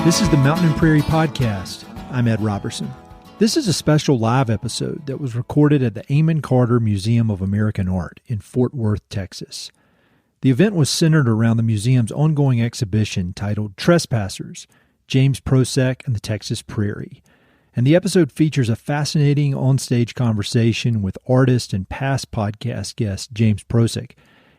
This is the Mountain and Prairie Podcast. I'm Ed Robertson. This is a special live episode that was recorded at the Amon Museum of American Art in Fort Worth, Texas. The event was centered around the museum's ongoing exhibition titled Trespassers, James Prosek and the Texas Prairie. And the episode features a fascinating onstage conversation with artist and past podcast guest James Prosek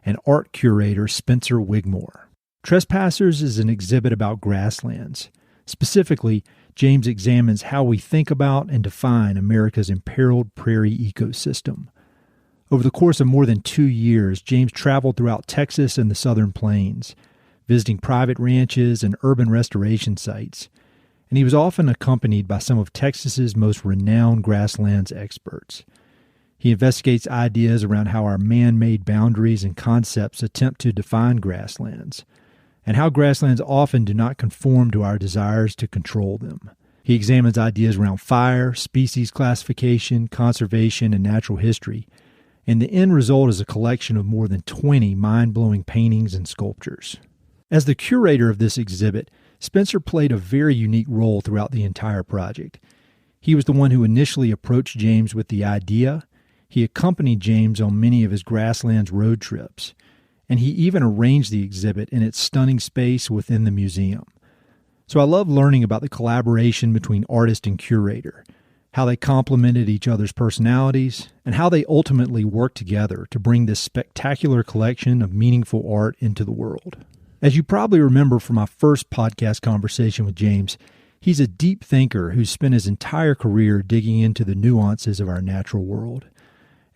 and art curator Spencer Wigmore. Trespassers is an exhibit about grasslands. Specifically, James examines how we think about and define America's imperiled prairie ecosystem. Over the course of more than 2 years, James traveled throughout Texas and the Southern Plains, visiting private ranches and urban restoration sites, and he was often accompanied by some of Texas's most renowned grasslands experts. He investigates ideas around how our man-made boundaries and concepts attempt to define grasslands, and how grasslands often do not conform to our desires to control them. He examines ideas around fire, species classification, conservation, and natural history, and the end result is a collection of more than 20 mind-blowing paintings and sculptures. As the curator of this exhibit, Spencer played a very unique role throughout the entire project. He was the one who initially approached James with the idea. He accompanied James on many of his grasslands road trips, and he even arranged the exhibit in its stunning space within the museum. So I love learning about the collaboration between artist and curator, how they complemented each other's personalities, and how they ultimately worked together to bring this spectacular collection of meaningful art into the world. As you probably remember from my first podcast conversation with James, he's a deep thinker who's spent his entire career digging into the nuances of our natural world.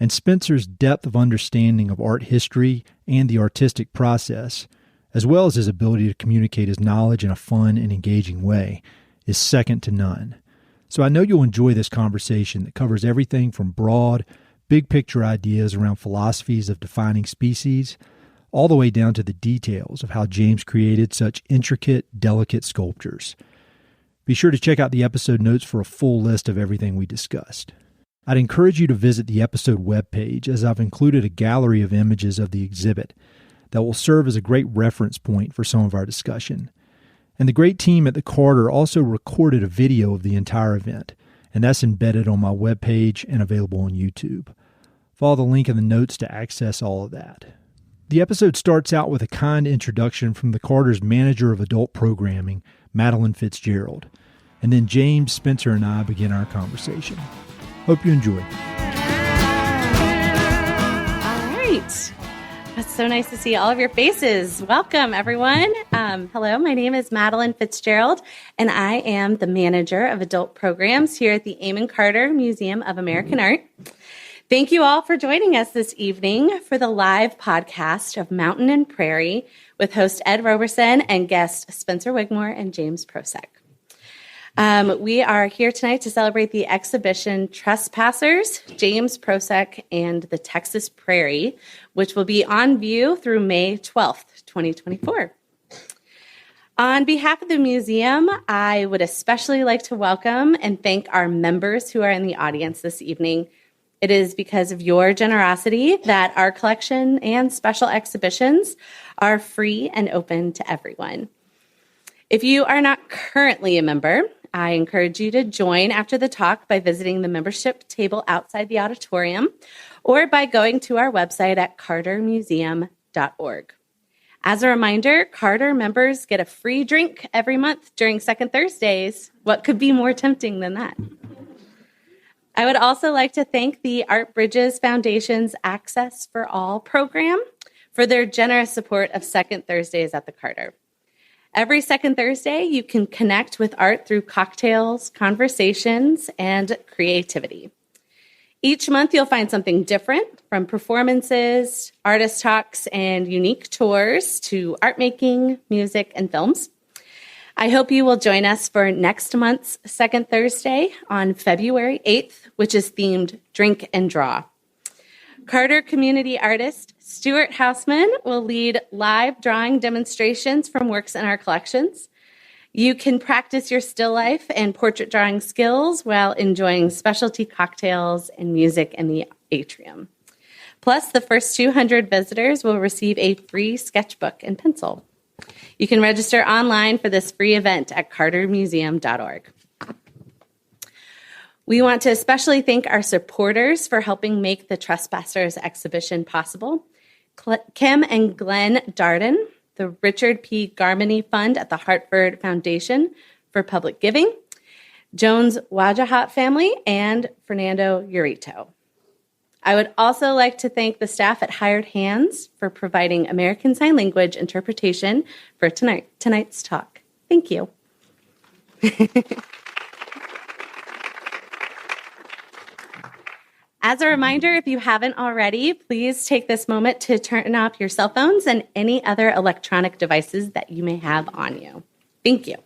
And Spencer's depth of understanding of art history and the artistic process, as well as his ability to communicate his knowledge in a fun and engaging way, is second to none. So I know you'll enjoy this conversation that covers everything from broad, big-picture ideas around philosophies of defining species, all the way down to the details of how James created such intricate, delicate sculptures. Be sure to check out the episode notes for a full list of everything we discussed. I'd encourage you to visit the episode webpage, as I've included a gallery of images of the exhibit that will serve as a great reference point for some of our discussion. And the great team at the Carter also recorded a video of the entire event, and that's embedded on my webpage and available on YouTube. Follow the link in the notes to access all of that. The episode starts out with a kind introduction from the Carter's manager of adult programming, Madeline Fitzgerald, and then James, Spencer, and I begin our conversation. Hope you enjoy. All right. That's so nice to see all of your faces. Welcome, everyone. Hello, my name is Madeline Fitzgerald, and I am the manager of adult programs here at the Amon Carter Museum of American Art. Thank you all for joining us this evening for the live podcast of Mountain and Prairie with host Ed Robertson and guest Spencer Wigmore and James Prosek. We are here tonight to celebrate the exhibition Trespassers, James Prosek, and the Texas Prairie, which will be on view through May 12th, 2024. On behalf of the museum, I would especially like to welcome and thank our members who are in the audience this evening. It is because of your generosity that our collection and special exhibitions are free and open to everyone. If you are not currently a member, I encourage you to join after the talk by visiting the membership table outside the auditorium or by going to our website at cartermuseum.org. As a reminder, Carter members get a free drink every month during Second Thursdays. What could be more tempting than that? I would also like to thank the Art Bridges Foundation's Access for All program for their generous support of Second Thursdays at the Carter. Every second Thursday, you can connect with art through cocktails, conversations, and creativity. Each month, you'll find something different, from performances, artist talks, and unique tours to art making, music, and films. I hope you will join us for next month's second Thursday on February 8th, which is themed Drink and Draw. Carter community artist Stuart Hausman will lead live drawing demonstrations from works in our collections. You can practice your still life and portrait drawing skills while enjoying specialty cocktails and music in the atrium. Plus, the first 200 visitors will receive a free sketchbook and pencil. You can register online for this free event at cartermuseum.org. We want to especially thank our supporters for helping make the Trespassers exhibition possible. Kim and Glenn Darden, the Richard P. Garmany Fund at the Hartford Foundation for Public Giving, Jones Wajahat family, and Fernando Urito. I would also like to thank the staff at Hired Hands for providing American Sign Language interpretation for tonight's talk. Thank you. As a reminder, if you haven't already, please take this moment to turn off your cell phones and any other electronic devices that you may have on you. Thank you.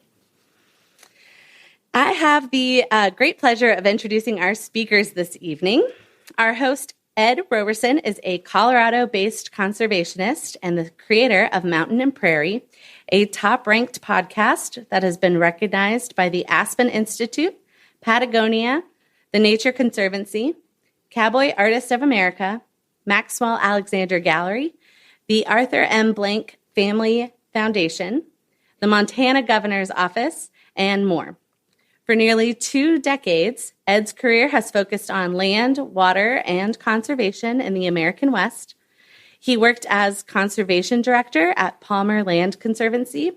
I have the great pleasure of introducing our speakers this evening. Our host, Ed Roberson, is a Colorado-based conservationist and the creator of Mountain and Prairie, a top-ranked podcast that has been recognized by the Aspen Institute, Patagonia, the Nature Conservancy, Cowboy Artists of America, Maxwell Alexander Gallery, the Arthur M. Blank Family Foundation, the Montana Governor's Office, and more. For nearly 2 decades, Ed's career has focused on land, water, and conservation in the American West. He worked as conservation director at Palmer Land Conservancy,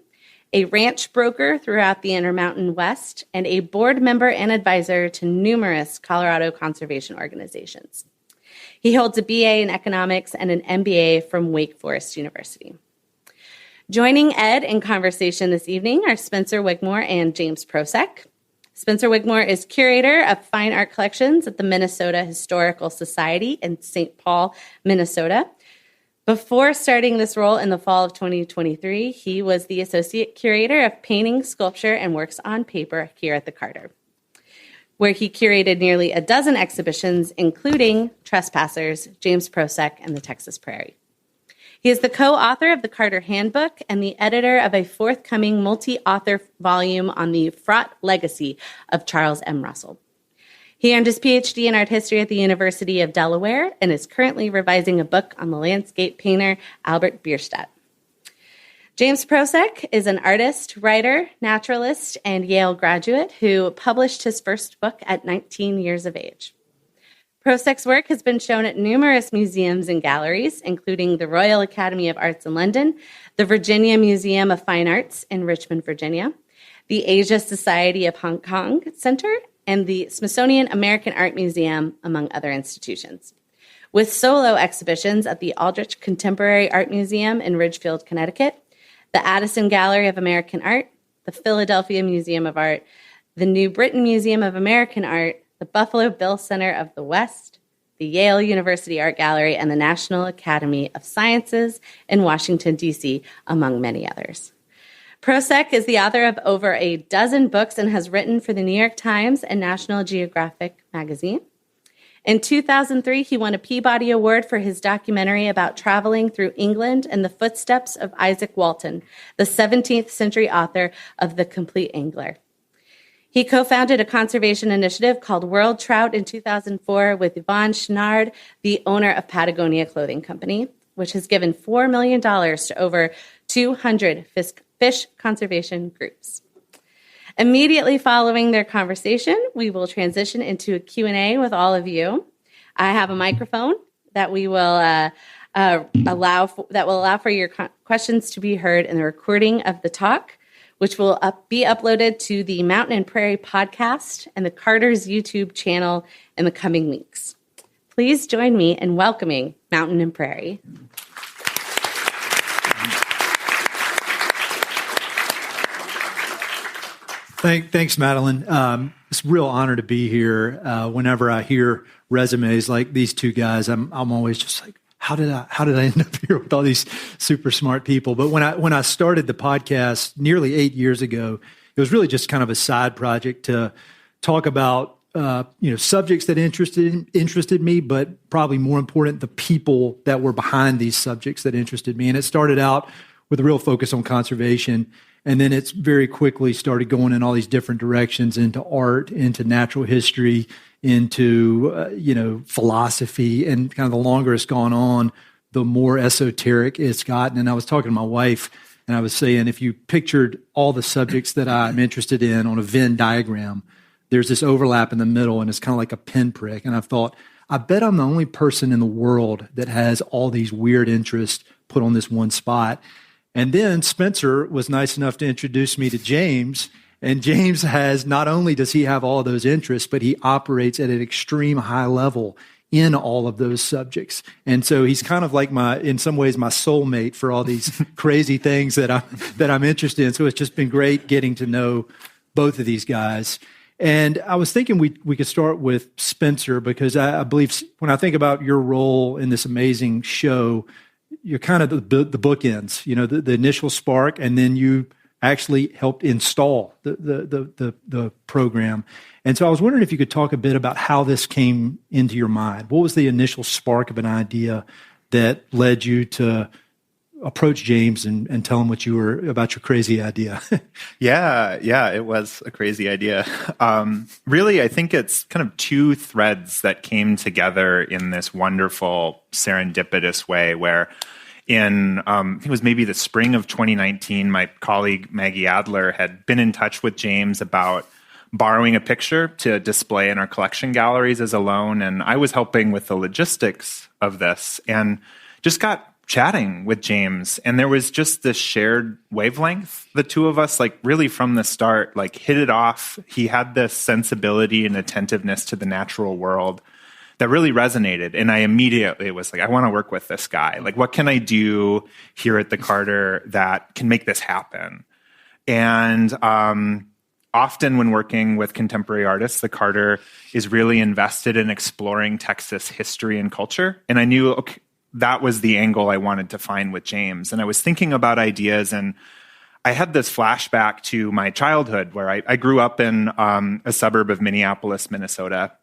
a ranch broker throughout the Intermountain West, and a board member and advisor to numerous Colorado conservation organizations. He holds a BA in economics and an MBA from Wake Forest University. Joining Ed in conversation this evening are Spencer Wigmore and James Prosek. Spencer Wigmore is curator of fine art collections at the Minnesota Historical Society in St. Paul, Minnesota. Before starting this role in the fall of 2023, he was the associate curator of painting, sculpture, and works on paper here at the Carter, where he curated nearly a dozen exhibitions, including Trespassers, James Prosek, and the Texas Prairie. He is the co-author of the Carter Handbook and the editor of a forthcoming multi-author volume on the fraught legacy of Charles M. Russell. He earned his PhD in art history at the University of Delaware and is currently revising a book on the landscape painter Albert Bierstadt. James Prosek is an artist, writer, naturalist, and Yale graduate who published his first book at 19 years of age. Prosek's work has been shown at numerous museums and galleries, including the Royal Academy of Arts in London, the Virginia Museum of Fine Arts in Richmond, Virginia, the Asia Society of Hong Kong Center, and the Smithsonian American Art Museum, among other institutions, with solo exhibitions at the Aldrich Contemporary Art Museum in Ridgefield, Connecticut, the Addison Gallery of American Art, the Philadelphia Museum of Art, the New Britain Museum of American Art, the Buffalo Bill Center of the West, the Yale University Art Gallery, and the National Academy of Sciences in Washington, D.C., among many others. Prosek is the author of over a dozen books and has written for the New York Times and National Geographic magazine. In 2003, he won a Peabody Award for his documentary about traveling through England in the footsteps of Isaac Walton, the 17th century author of The Complete Angler. He co-founded a conservation initiative called World Trout in 2004 with Yvonne Chenard, the owner of Patagonia Clothing Company, which has given $4 million to over 200 fish conservation groups. Immediately following their conversation, we will transition into a Q&A with all of you. I have a microphone that we will allow for your questions to be heard in the recording of the talk, which will be uploaded to the Mountain and Prairie podcast and the Carter's YouTube channel in the coming weeks. Please join me in welcoming Mountain and Prairie. Thanks, Madeline. It's a real honor to be here. Whenever I hear resumes like these two guys, I'm always just like, how did I end up here with all these super smart people? But when I started the podcast nearly 8 years ago, it was really just kind of a side project to talk about subjects that interested me, but probably more important, the people that were behind these subjects that interested me. And it started out with a real focus on conservation. And then it's very quickly started going in all these different directions, into art, into natural history, into philosophy. And kind of the longer it's gone on, the more esoteric it's gotten. And I was talking to my wife, And I was saying, if you pictured all the subjects that I'm interested in on a Venn diagram, there's this overlap in the middle, and it's kind of like a pinprick. And I've thought, I bet I'm the only person in the world that has all these weird interests put on this one spot. And then Spencer was nice enough to introduce me to James. And James has, not only does he have all of those interests, but he operates at an extreme high level in all of those subjects. And so he's kind of like in some ways, my soulmate for all these crazy things that I'm interested in. So it's just been great getting to know both of these guys. And I was thinking we could start with Spencer, because I believe when I think about your role in this amazing show, you're kind of the bookends, the initial spark, and then you actually helped install the program. And so I was wondering if you could talk a bit about how this came into your mind. What was the initial spark of an idea that led you to approach James and tell him about your crazy idea? Yeah, it was a crazy idea. Really, I think it's kind of two threads that came together in this wonderful serendipitous way where it was maybe the spring of 2019, my colleague Maggie Adler had been in touch with James about borrowing a picture to display in our collection galleries as a loan. And I was helping with the logistics of this and just got chatting with James. And there was just this shared wavelength. The two of us, really from the start, hit it off. He had this sensibility and attentiveness to the natural world that really resonated. And I immediately was like, I want to work with this guy. What can I do here at the Carter that can make this happen? And often when working with contemporary artists, the Carter is really invested in exploring Texas history and culture. And I knew, that was the angle I wanted to find with James. And I was thinking about ideas, and I had this flashback to my childhood where I grew up in a suburb of Minneapolis, Minnesota,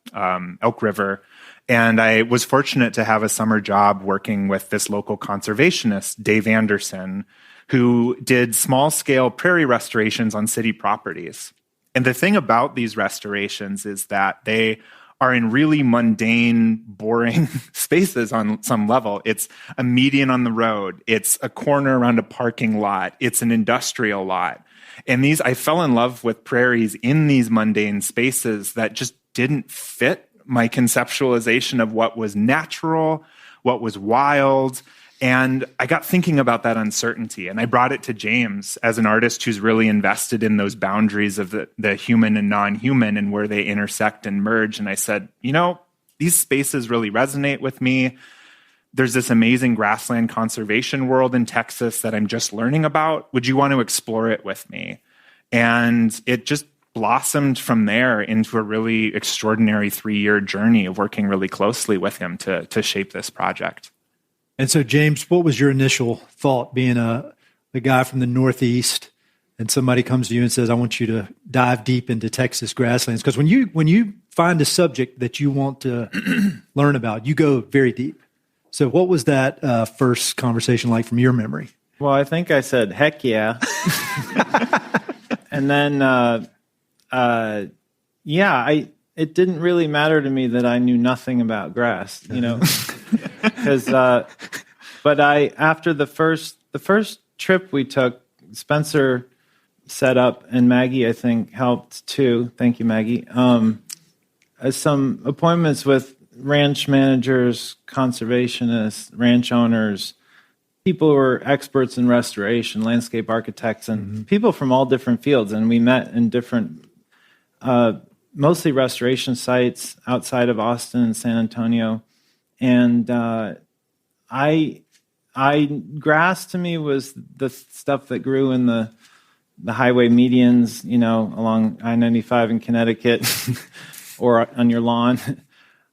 Elk River. And I was fortunate to have a summer job working with this local conservationist, Dave Anderson, who did small-scale prairie restorations on city properties. And the thing about these restorations is that they are in really mundane, boring spaces on some level. It's a median on the road. It's a corner around a parking lot. It's an industrial lot. And I fell in love with prairies in these mundane spaces that just didn't fit my conceptualization of what was natural, what was wild. And I got thinking about that uncertainty. And I brought it to James as an artist who's really invested in those boundaries of the human and non-human and where they intersect and merge. And I said, these spaces really resonate with me. There's this amazing grassland conservation world in Texas that I'm just learning about. Would you want to explore it with me? And it just blossomed from there into a really extraordinary 3-year journey of working really closely with him to shape this project. And so, James, what was your initial thought being a guy from the Northeast, and somebody comes to you and says, I want you to dive deep into Texas grasslands? Because when you find a subject that you want to learn about, you go very deep. So what was that first conversation like from your memory? Well, I think I said, heck yeah. And then, it didn't really matter to me that I knew nothing about grass, because, but after the first trip we took, Spencer set up, and Maggie, I think, helped too. Thank you, Maggie. Some appointments with ranch managers, conservationists, ranch owners, people who are experts in restoration, landscape architects, and people from all different fields. And we met in different, mostly restoration sites outside of Austin and San Antonio. And grass to me was the stuff that grew in the highway medians, along I-95 in Connecticut or on your lawn.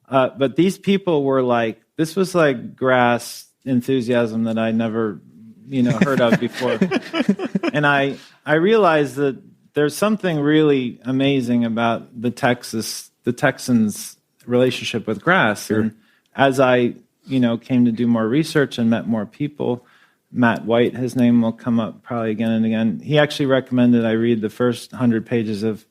But these people were this was like grass enthusiasm that I never, heard of before. And I realized that there's something really amazing about the Texans' relationship with grass. Sure. And as I, came to do more research and met more people, Matt White, his name will come up probably again and again. He actually recommended I read the first 100 pages of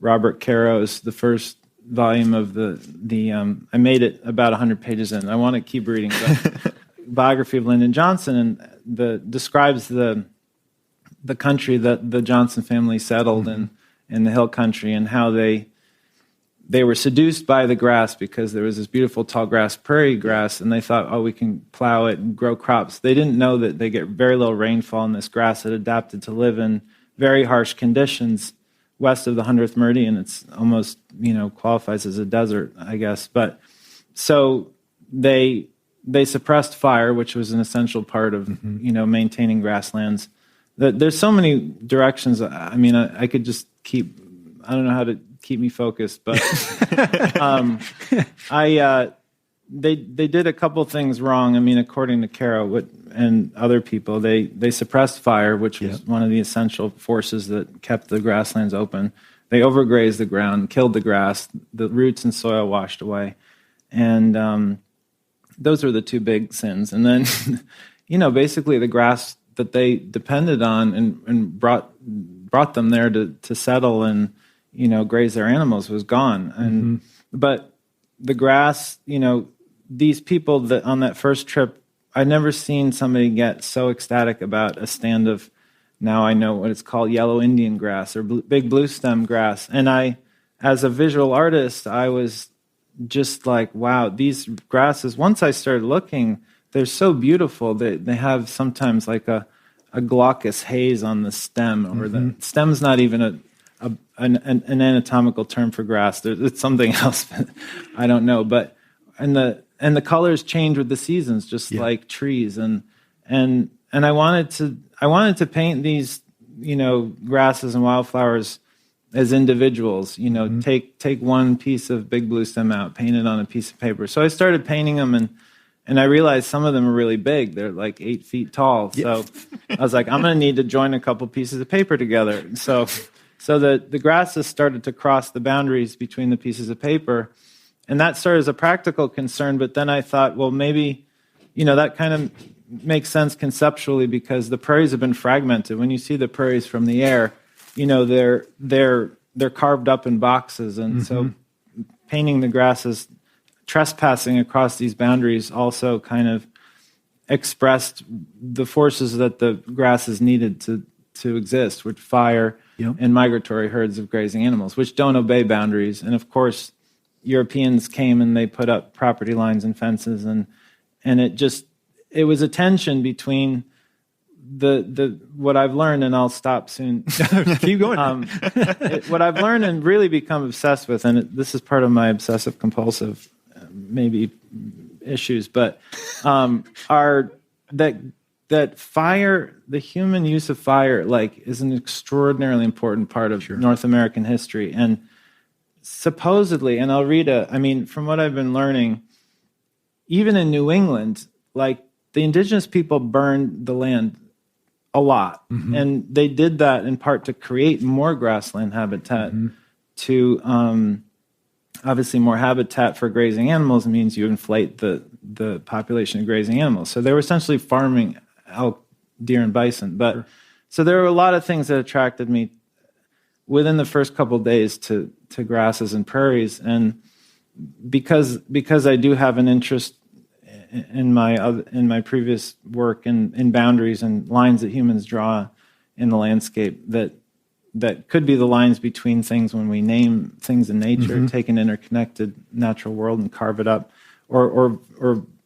Robert Caro's, the first volume of I made it about 100 pages in. I want to keep reading the biography of Lyndon Johnson, and describes the the country that the Johnson family settled in the hill country, and how they were seduced by the grass because there was this beautiful tall grass, prairie grass, and they thought, oh, we can plow it and grow crops. They didn't know that they get very little rainfall, and this grass had adapted to live in very harsh conditions west of the 100th meridian. It's almost, qualifies as a desert, I guess. But so they suppressed fire, which was an essential part of, maintaining grasslands. There's so many directions. I mean, I could just I don't know how to keep me focused, but they did a couple things wrong. I mean, according to Caro and other people, they suppressed fire, which was one of the essential forces that kept the grasslands open. They overgrazed the ground, killed the grass, the roots and soil washed away, and those were the two big sins. And then, basically the grass that they depended on and brought them there to settle and graze their animals was gone. And but the grass, these people that on that first trip, I'd never seen somebody get so ecstatic about a stand of, now I know what it's called, yellow Indian grass or big blue stem grass. And I, as a visual artist, I was just like, wow, these grasses, once I started looking, they're so beautiful. They have sometimes like a glaucous haze on the stem, or the stem's not even an anatomical term for grass. It's something else, but I don't know. But and the colors change with the seasons, just like trees. And I wanted to paint these grasses and wildflowers as individuals. Take one piece of big blue stem out, paint it on a piece of paper. So I started painting them, and I realized some of them are really big. They're like 8 feet tall. So I was like, I'm going to need to join a couple pieces of paper together. So the grasses started to cross the boundaries between the pieces of paper. And that started as a practical concern. But then I thought, well, maybe, that kind of makes sense conceptually, because the prairies have been fragmented. When you see the prairies from the air, they're carved up in boxes. And so painting the grasses, trespassing across these boundaries, also kind of expressed the forces that the grasses needed to exist, which fire and migratory herds of grazing animals, which don't obey boundaries. And of course, Europeans came and they put up property lines and fences, and it was a tension between the what I've learned, and I'll stop soon. Keep going. What I've learned and really become obsessed with, and this is part of my obsessive compulsive maybe issues, but are that fire, the human use of fire, is an extraordinarily important part of North American history. And supposedly, and I'll read from what I've been learning, even in New England, the indigenous people burned the land a lot. And they did that in part to create more grassland habitat, to obviously more habitat for grazing animals means you inflate the population of grazing animals. So they were essentially farming elk, deer, and bison. But so there were a lot of things that attracted me within the first couple of days to grasses and prairies. And because I do have an interest in my previous work in boundaries and lines that humans draw in the landscape, that could be the lines between things when we name things in nature, take an interconnected natural world and carve it up, or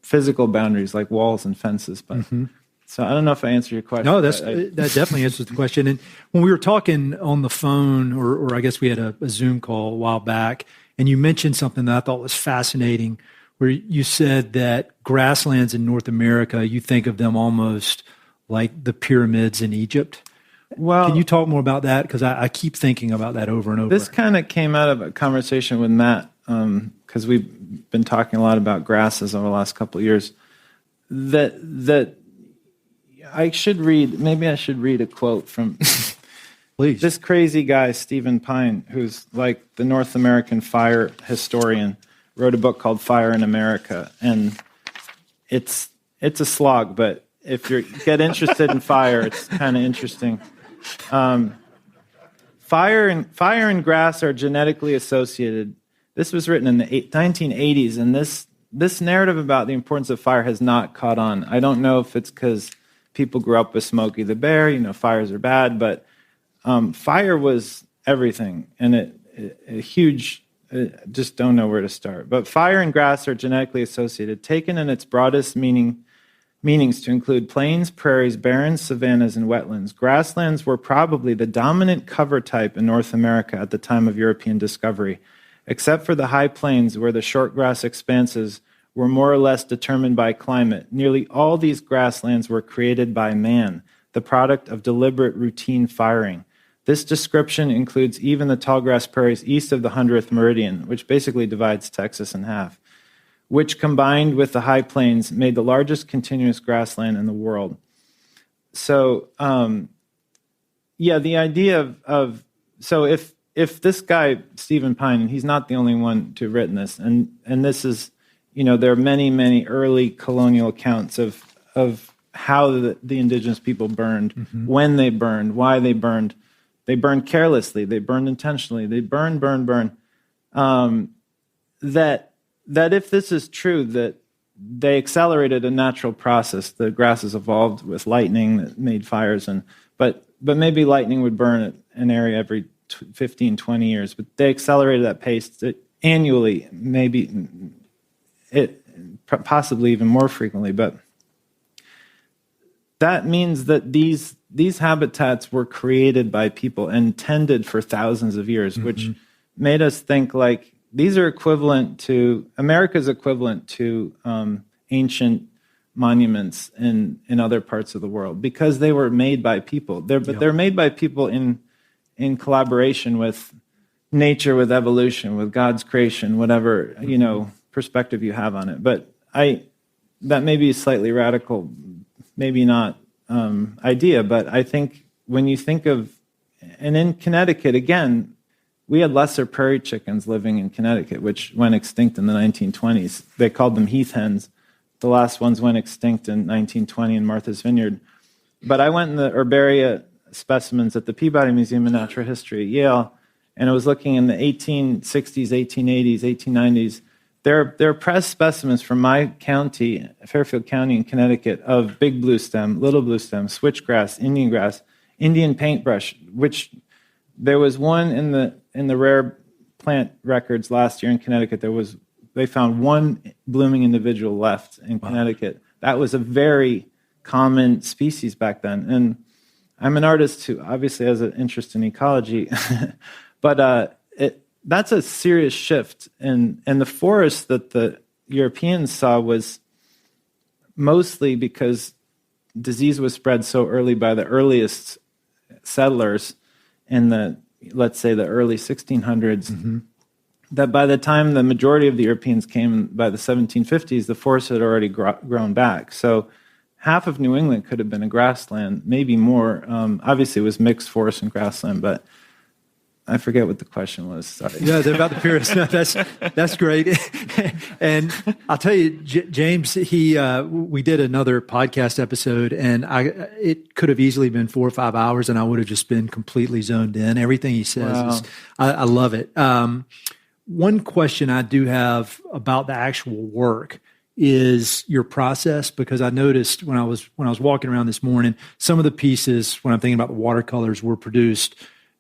physical boundaries like walls and fences. But so I don't know if I answered your question. No, that definitely answers the question. And when we were talking on the phone, or I guess we had a Zoom call a while back, and you mentioned something that I thought was fascinating, where you said that grasslands in North America, you think of them almost like the pyramids in Egypt. Well, can you talk more about that? Because I keep thinking about that over and over. This kind of came out of a conversation with Matt, because we've been talking a lot about grasses over the last couple of years. That I should read. Maybe I should read a quote from Please. This crazy guy, Stephen Pine, who's like the North American fire historian, wrote a book called Fire in America, and it's a slog, but if you get interested in fire, it's kind of interesting. Fire and grass are genetically associated. This was written in the 1980s, and this narrative about the importance of fire has not caught on. I don't know if it's because people grew up with Smokey the Bear. Fires are bad, but fire was everything, and a huge. Just don't know where to start. But fire and grass are genetically associated, taken in its broadest meanings to include plains, prairies, barrens, savannas, and wetlands. Grasslands were probably the dominant cover type in North America at the time of European discovery, except for the high plains where the short grass expanses were more or less determined by climate. Nearly all these grasslands were created by man, the product of deliberate routine firing. This description includes even the tallgrass prairies east of the 100th meridian, which basically divides Texas in half, which combined with the high plains made the largest continuous grassland in the world. So, the idea so if this guy, Stephen Pine, and he's not the only one to have written this, and this is, there are many, many early colonial accounts of how the indigenous people burned, when they burned, why they burned. They burned carelessly. They burned intentionally. They burn. That if this is true, that they accelerated a natural process. The grasses evolved with lightning that made fires, but maybe lightning would burn an area every 15, 20 years. But they accelerated that pace annually, maybe possibly even more frequently. But that means that these habitats were created by people and tended for thousands of years, which made us think like these are America's equivalent to ancient monuments in other parts of the world because they were made by people. They're made by people in collaboration with nature, with evolution, with God's creation, whatever perspective you have on it. But that may be slightly radical, maybe not idea, but I think when you think of, and in Connecticut, again, we had lesser prairie chickens living in Connecticut, which went extinct in the 1920s. They called them heath hens. The last ones went extinct in 1920 in Martha's Vineyard. But I went in the herbaria specimens at the Peabody Museum of Natural History at Yale, and I was looking in the 1860s, 1880s, 1890s. There are pressed specimens from my county, Fairfield County in Connecticut, of big blue stem, little blue stem, switchgrass, Indian grass, Indian paintbrush, which there was one in the rare plant records last year in Connecticut. They found one blooming individual left in Connecticut. That was a very common species back then. And I'm an artist who obviously has an interest in ecology, but that's a serious shift. And the forest that the Europeans saw was mostly because disease was spread so early by the earliest settlers in let's say the early 1600s, that by the time the majority of the Europeans came by the 1750s, the forest had already grown back. So half of New England could have been a grassland, maybe more. Obviously, it was mixed forest and grassland, but I forget what the question was. Sorry. Yeah, they're about the purest. No, that's great. And I'll tell you, James, we did another podcast episode, and it could have easily been 4 or 5 hours, and I would have just been completely zoned in. Everything he says I love it. One question I do have about the actual work is your process, because I noticed when I was walking around this morning, some of the pieces, when I'm thinking about the watercolors, were produced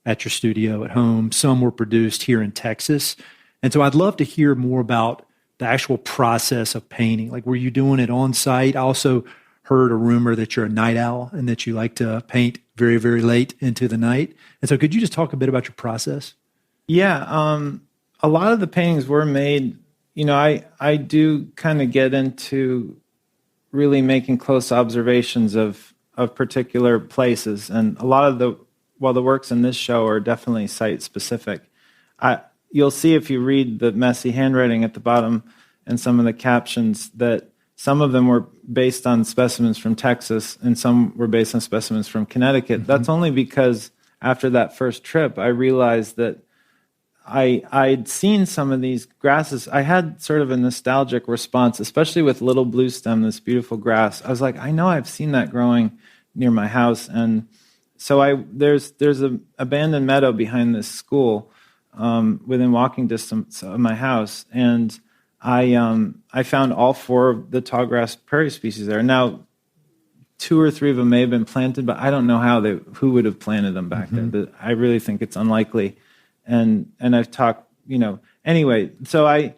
at your studio at home. Some were produced here in Texas. And so I'd love to hear more about the actual process of painting. Like, were you doing it on site? I also heard a rumor that you're a night owl and that you like to paint very, very late into the night. And so could you just talk a bit about your process? Yeah. A lot of the paintings were made, I do kind of get into really making close observations of particular places. And a lot of the works in this show are definitely site-specific. You'll see if you read the messy handwriting at the bottom and some of the captions that some of them were based on specimens from Texas and some were based on specimens from Connecticut. That's only because after that first trip, I realized that I'd seen some of these grasses. I had sort of a nostalgic response, especially with little blue stem, this beautiful grass. I was like, I know I've seen that growing near my house. And so there's an abandoned meadow behind this school within walking distance of my house, and I found all 4 of the tallgrass prairie species there. Now, 2 or 3 of them may have been planted, but I don't know who would have planted them back then. But I really think it's unlikely. And I've talked, anyway. So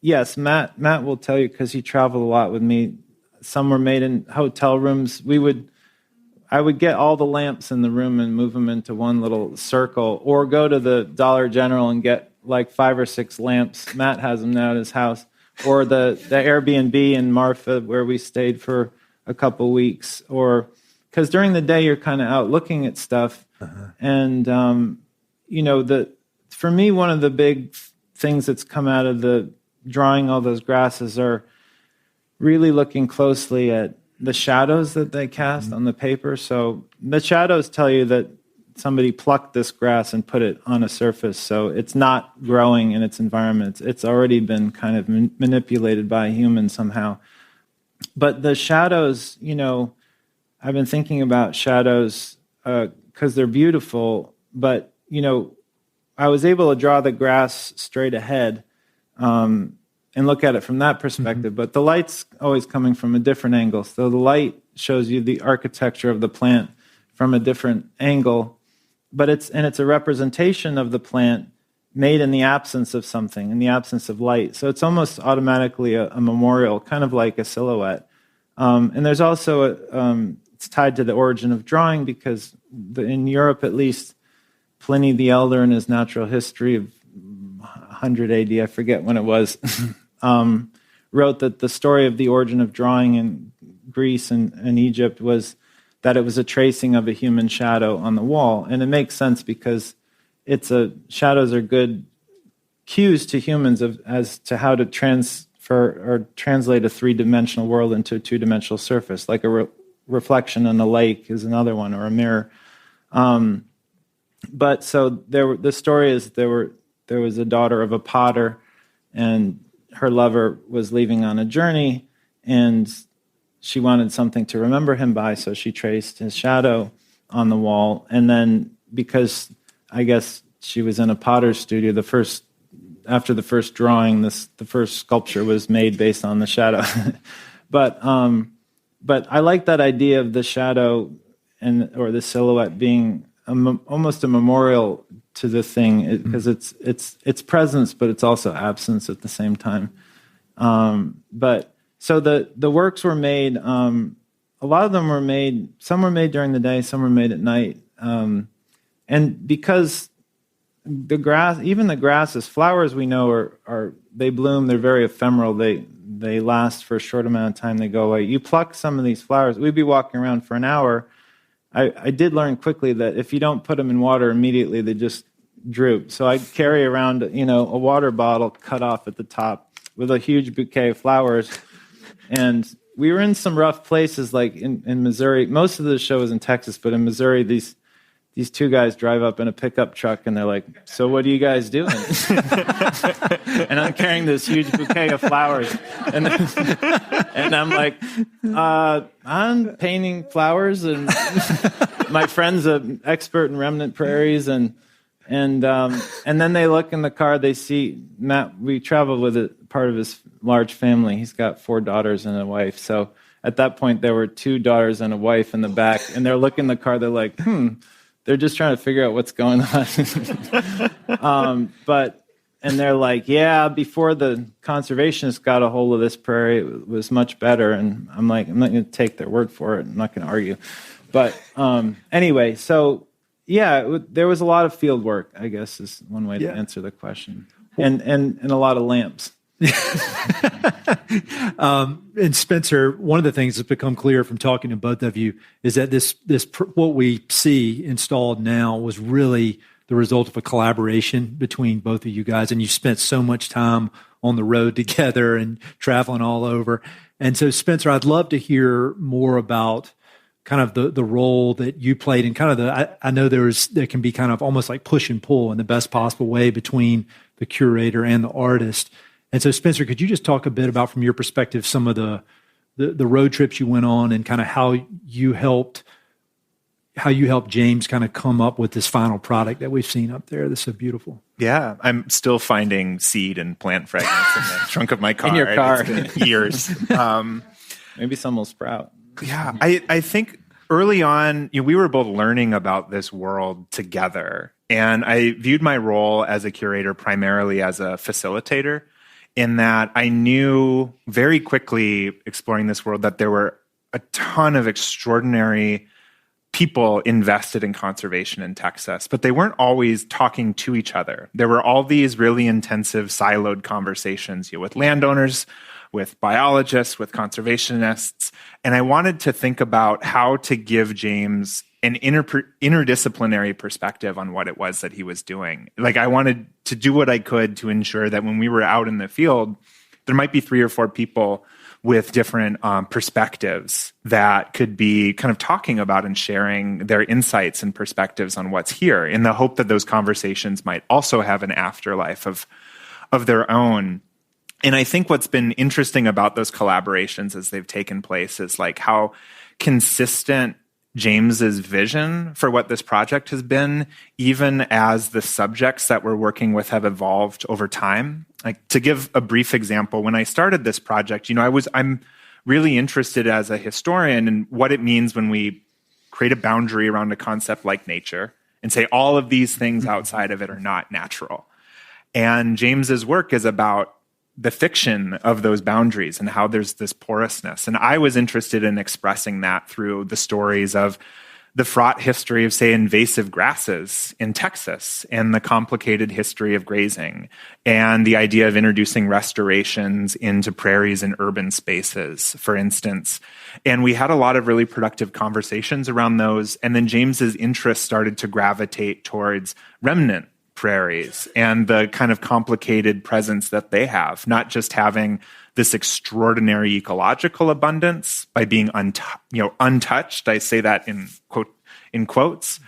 yes, Matt will tell you, because he traveled a lot with me. Some were made in hotel rooms. I would get all the lamps in the room and move them into one little circle, or go to the Dollar General and get like 5 or 6 lamps. Matt has them now at his house, or the Airbnb in Marfa where we stayed for a couple weeks, or because during the day you're kind of out looking at stuff. And, for me, one of the big things that's come out of the drawing all those grasses are really looking closely at the shadows that they cast on the paper. So the shadows tell you that somebody plucked this grass and put it on a surface. So it's not growing in its environment. It's already been kind of manipulated by a human somehow. But the shadows, I've been thinking about shadows because they're beautiful. But, I was able to draw the grass straight ahead and look at it from that perspective. But the light's always coming from a different angle. So the light shows you the architecture of the plant from a different angle. But it's a representation of the plant made in the absence of something, in the absence of light. So it's almost automatically a memorial, kind of like a silhouette. And there's also, it's tied to the origin of drawing, because in Europe at least, Pliny the Elder in his Natural History of 100 AD, I forget when it was, wrote that the story of the origin of drawing in Greece and Egypt was that it was a tracing of a human shadow on the wall. And it makes sense, because shadows are good cues to humans as to how to transfer or translate a 3-dimensional world into a 2-dimensional surface, like a reflection in a lake is another one, or a mirror. But so the story is there was a daughter of a potter, and her lover was leaving on a journey, and she wanted something to remember him by, so she traced his shadow on the wall. And then, because I guess she was in a potter's studio, after the first drawing, the first sculpture was made based on the shadow. But I like that idea of the shadow or the silhouette being almost a memorial to the thing, because it's presence, but it's also absence at the same time. But so the works were made. A lot of them were made. Some were made during the day. Some were made at night. And because the grasses, flowers, we know are they bloom. They're very ephemeral. They last for a short amount of time. They go away. You pluck some of these flowers. We'd be walking around for an hour. I did learn quickly that if you don't put them in water immediately, they just droop. So I'd carry around, a water bottle cut off at the top with a huge bouquet of flowers. And we were in some rough places, like in Missouri. Most of the show was in Texas, but in Missouri, these 2 guys drive up in a pickup truck, and they're like, "So what are you guys doing?" And I'm carrying this huge bouquet of flowers, and I'm like, "I'm painting flowers, and my friend's an expert in remnant prairies, and then they look in the car, they see Matt. We traveled with part of his large family. He's got 4 daughters and a wife. So at that point, there were 2 daughters and a wife in the back, and they're looking in the car. They're like, They're just trying to figure out what's going on. And they're like, yeah, before the conservationists got a hold of this prairie, it was much better. And I'm like, I'm not going to take their word for it. I'm not going to argue. But anyway, so yeah, there was a lot of field work, I guess, is one way to answer the question. And a lot of lamps. And Spencer, one of the things that's become clear from talking to both of you is that this what we see installed now was really the result of a collaboration between both of you guys, and you spent so much time on the road together and traveling all over. And so, Spencer, I'd love to hear more about kind of the role that you played in kind of I know there can be kind of almost like push and pull in the best possible way between the curator and the artist. And so, Spencer, could you just talk a bit about, from your perspective, some of the road trips you went on and kind of how you helped James kind of come up with this final product that we've seen up there that's so beautiful? Yeah, I'm still finding seed and plant fragments in the trunk of my car. In your car. It's been years. Maybe some will sprout. Yeah, I think early on, we were both learning about this world together. And I viewed my role as a curator primarily as a facilitator, in that I knew very quickly, exploring this world, that there were a ton of extraordinary people invested in conservation in Texas, but they weren't always talking to each other. There were all these really intensive siloed conversations, with landowners, with biologists, with conservationists. And I wanted to think about how to give James an interdisciplinary perspective on what it was that he was doing. Like, I wanted to do what I could to ensure that when we were out in the field, there might be 3 or 4 people with different perspectives that could be kind of talking about and sharing their insights and perspectives on what's here, in the hope that those conversations might also have an afterlife of their own. And I think what's been interesting about those collaborations as they've taken place is like how consistent James's vision for what this project has been, even as the subjects that we're working with have evolved over time. Like, to give a brief example, when I started this project, I'm really interested as a historian in what it means when we create a boundary around a concept like nature and say all of these things outside of it are not natural. And James's work is about the fiction of those boundaries and how there's this porousness. And I was interested in expressing that through the stories of the fraught history of, say, invasive grasses in Texas, and the complicated history of grazing, and the idea of introducing restorations into prairies and urban spaces, for instance. And we had a lot of really productive conversations around those. And then James's interest started to gravitate towards remnant prairies and the kind of complicated presence that they have, not just having this extraordinary ecological abundance by being untouched. I say that in quotes,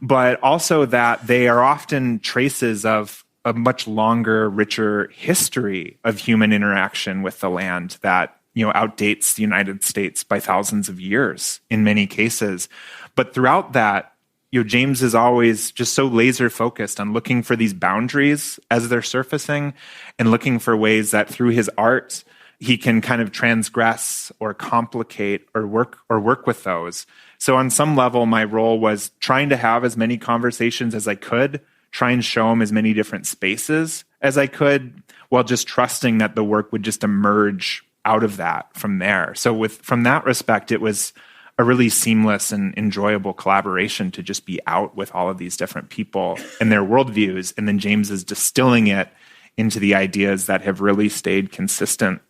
but also that they are often traces of a much longer, richer history of human interaction with the land that outdates the United States by thousands of years in many cases. But throughout that, James is always just so laser focused on looking for these boundaries as they're surfacing, and looking for ways that through his art he can kind of transgress or complicate or work with those. So on some level, my role was trying to have as many conversations as I could, try and show him as many different spaces as I could, while just trusting that the work would just emerge out of that from there. So from that respect, it was a really seamless and enjoyable collaboration to just be out with all of these different people and their worldviews. And then James is distilling it into the ideas that have really stayed consistent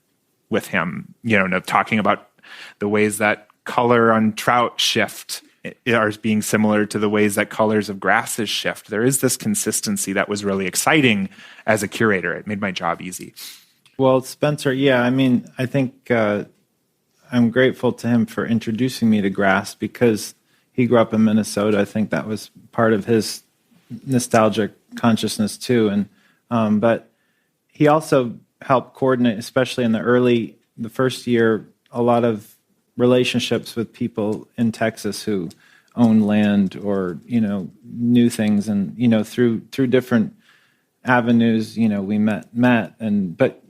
with him, talking about the ways that color on trout shift are being similar to the ways that colors of grasses shift. There is this consistency that was really exciting as a curator. It made my job easy. Well, Spencer, I think I'm grateful to him for introducing me to grass, because he grew up in Minnesota. I think that was part of his nostalgic consciousness too. And but he also helped coordinate, especially in the first year, a lot of relationships with people in Texas who own land or knew things, and through different avenues, we met, but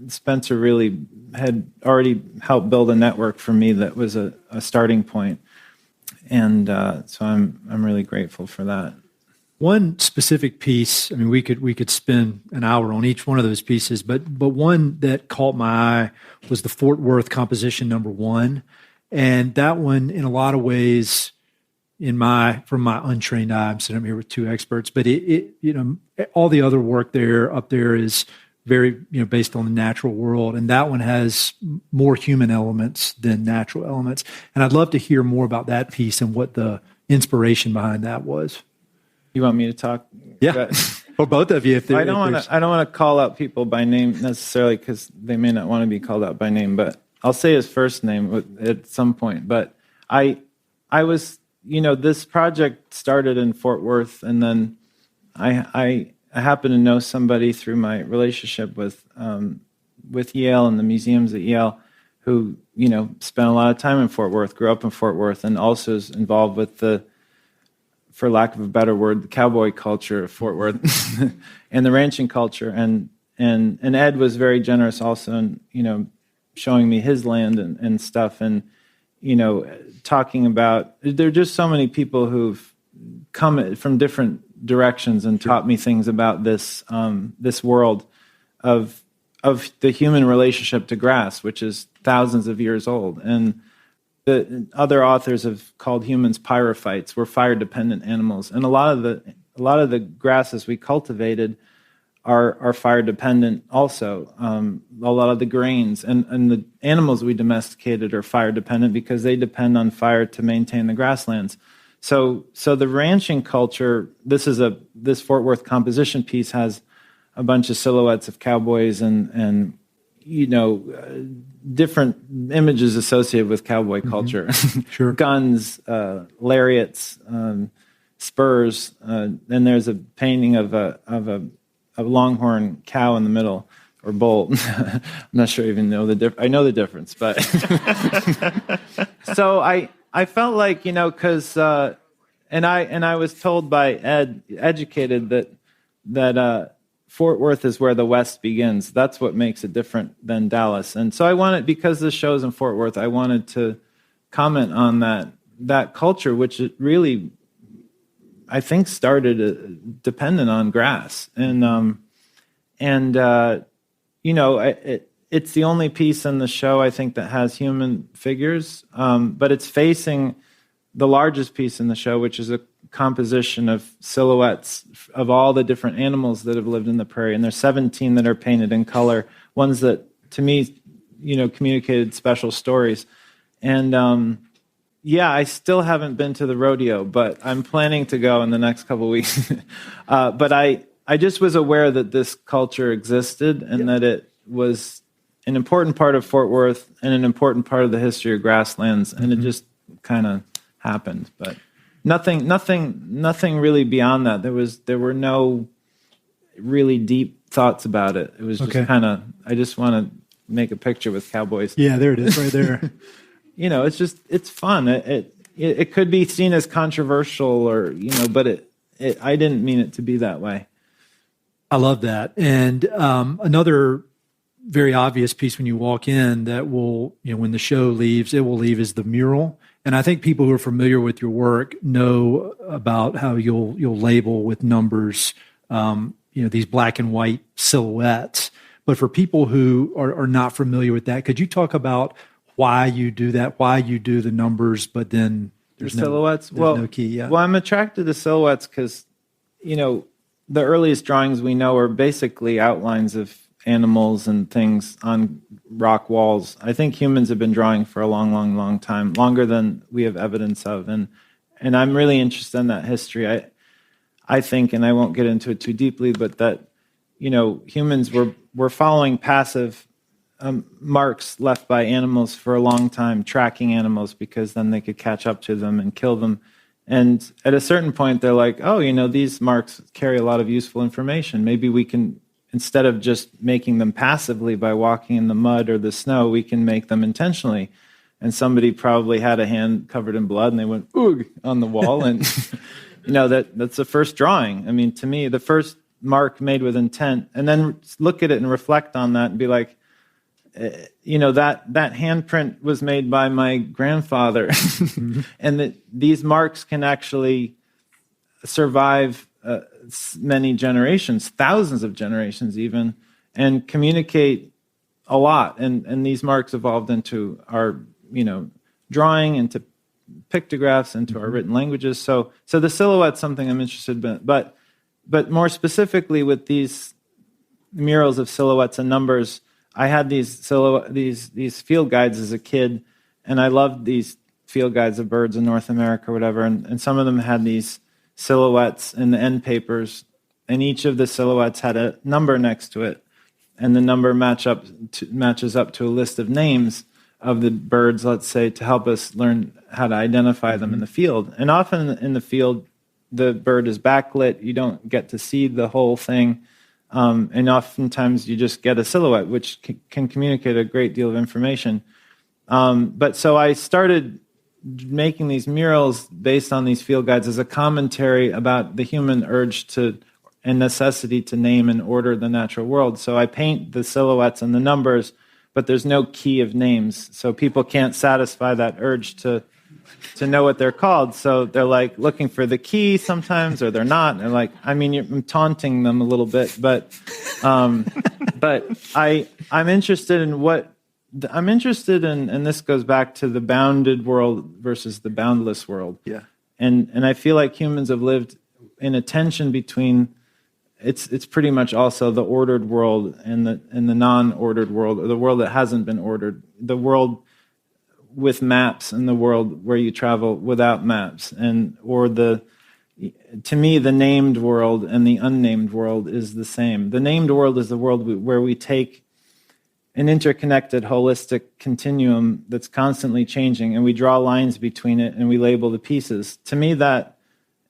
Spencer really had already helped build a network for me that was a starting point. And so I'm really grateful for that. One specific piece, we could spend an hour on each one of those pieces, but one that caught my eye was the Fort Worth composition number 1. And that one, in a lot of ways, from my untrained eye, I'm sitting up here with 2 experts, but all the other work up there is very, based on the natural world. And that one has more human elements than natural elements. And I'd love to hear more about that piece and what the inspiration behind that was. You want me to talk? Yeah. Or both of you. I don't want to call out people by name necessarily, because they may not want to be called out by name, but I'll say his first name at some point. But I was, this project started in Fort Worth, and then I happen to know somebody through my relationship with Yale and the museums at Yale, who spent a lot of time in Fort Worth, grew up in Fort Worth, and also is involved with the, for lack of a better word, the cowboy culture of Fort Worth and the ranching culture. And Ed was very generous also in showing me his land and stuff. And talking about, there are just so many people who've come from different directions and taught me things about this world of the human relationship to grass, which is thousands of years old. And the other authors have called humans pyrophytes. We're fire-dependent animals, and a lot of the grasses we cultivated are fire-dependent also. A lot of the grains and the animals we domesticated are fire-dependent because they depend on fire to maintain the grasslands. So the ranching culture, this Fort Worth composition piece has a bunch of silhouettes of cowboys and different images associated with cowboy culture. Sure. Guns, lariats, spurs, and there's a painting of a longhorn cow in the middle, or bull. I'm not sure I even know the difference. I know the difference, but so I felt like, because and I was told by educated that Fort Worth is where the West begins. That's what makes it different than Dallas. And so I wanted, because this show's in Fort Worth, I wanted to comment on that culture, which it really, I think, started dependent on grass. And it's the only piece in the show, I think, that has human figures, but it's facing the largest piece in the show, which is a composition of silhouettes of all the different animals that have lived in the prairie. And there's 17 that are painted in color, ones that, to me, communicated special stories. And I still haven't been to the rodeo, but I'm planning to go in the next couple of weeks. But I just was aware that this culture existed and that it was an important part of Fort Worth and an important part of the history of grasslands. And it just kind of happened, but nothing really beyond that. There were no really deep thoughts about it. It was just kind of, I just want to make a picture with cowboys. Yeah, there it is, right there. It's fun. It could be seen as controversial, or but I didn't mean it to be that way. I love that. And another very obvious piece when you walk in that will, when the show leaves, it will leave, is the mural. And I think people who are familiar with your work know about how you'll label with numbers, these black and white silhouettes. But for people who are not familiar with that, could you talk about why you do that, why you do the numbers, but then there's silhouettes? No key. Yeah. Well, I'm attracted to silhouettes because, the earliest drawings we know are basically outlines of animals and things on rock walls. I think humans have been drawing for a long, long, long time, longer than we have evidence of. And I'm really interested in that history. I think, and I won't get into it too deeply, but that, humans were following passive marks left by animals for a long time, tracking animals because then they could catch up to them and kill them. And at a certain point, they're like, oh, these marks carry a lot of useful information. Maybe we can, instead of just making them passively by walking in the mud or the snow, we can make them intentionally. And somebody probably had a hand covered in blood and they went, oog, on the wall. And, that's the first drawing. I mean, to me, the first mark made with intent, and then look at it and reflect on that and be like, that handprint was made by my grandfather. And that these marks can actually survive many generations, thousands of generations even, and communicate a lot. And these marks evolved into our, drawing, into pictographs, into our written languages. So the silhouette's something I'm interested in. But more specifically with these murals of silhouettes and numbers, I had these field guides as a kid, and I loved these field guides of birds in North America or whatever. And some of them had these silhouettes in the end papers, and each of the silhouettes had a number next to it, and the number matches up to a list of names of the birds, let's say, to help us learn how to identify them in the field. And often in the field, the bird is backlit. You don't get to see the whole thing. And oftentimes you just get a silhouette, which can communicate a great deal of information. But so I started making these murals based on these field guides as a commentary about the human urge to and necessity to name and order the natural world. So I paint the silhouettes and the numbers but there's no key of names, so people can't satisfy that urge to know what they're called. So they're like looking for the key sometimes, or they're not. And they're like, I mean, I'm taunting them a little bit, but I'm interested in and this goes back to the bounded world versus the boundless world. Yeah. And I feel like humans have lived in a tension between, it's pretty much also the ordered world and the non-ordered world, or the world that hasn't been ordered, the world with maps and the world where you travel without maps, to me, the named world and the unnamed world is the same. The named world is the world where we take an interconnected, holistic continuum that's constantly changing, and we draw lines between it and we label the pieces. To me, that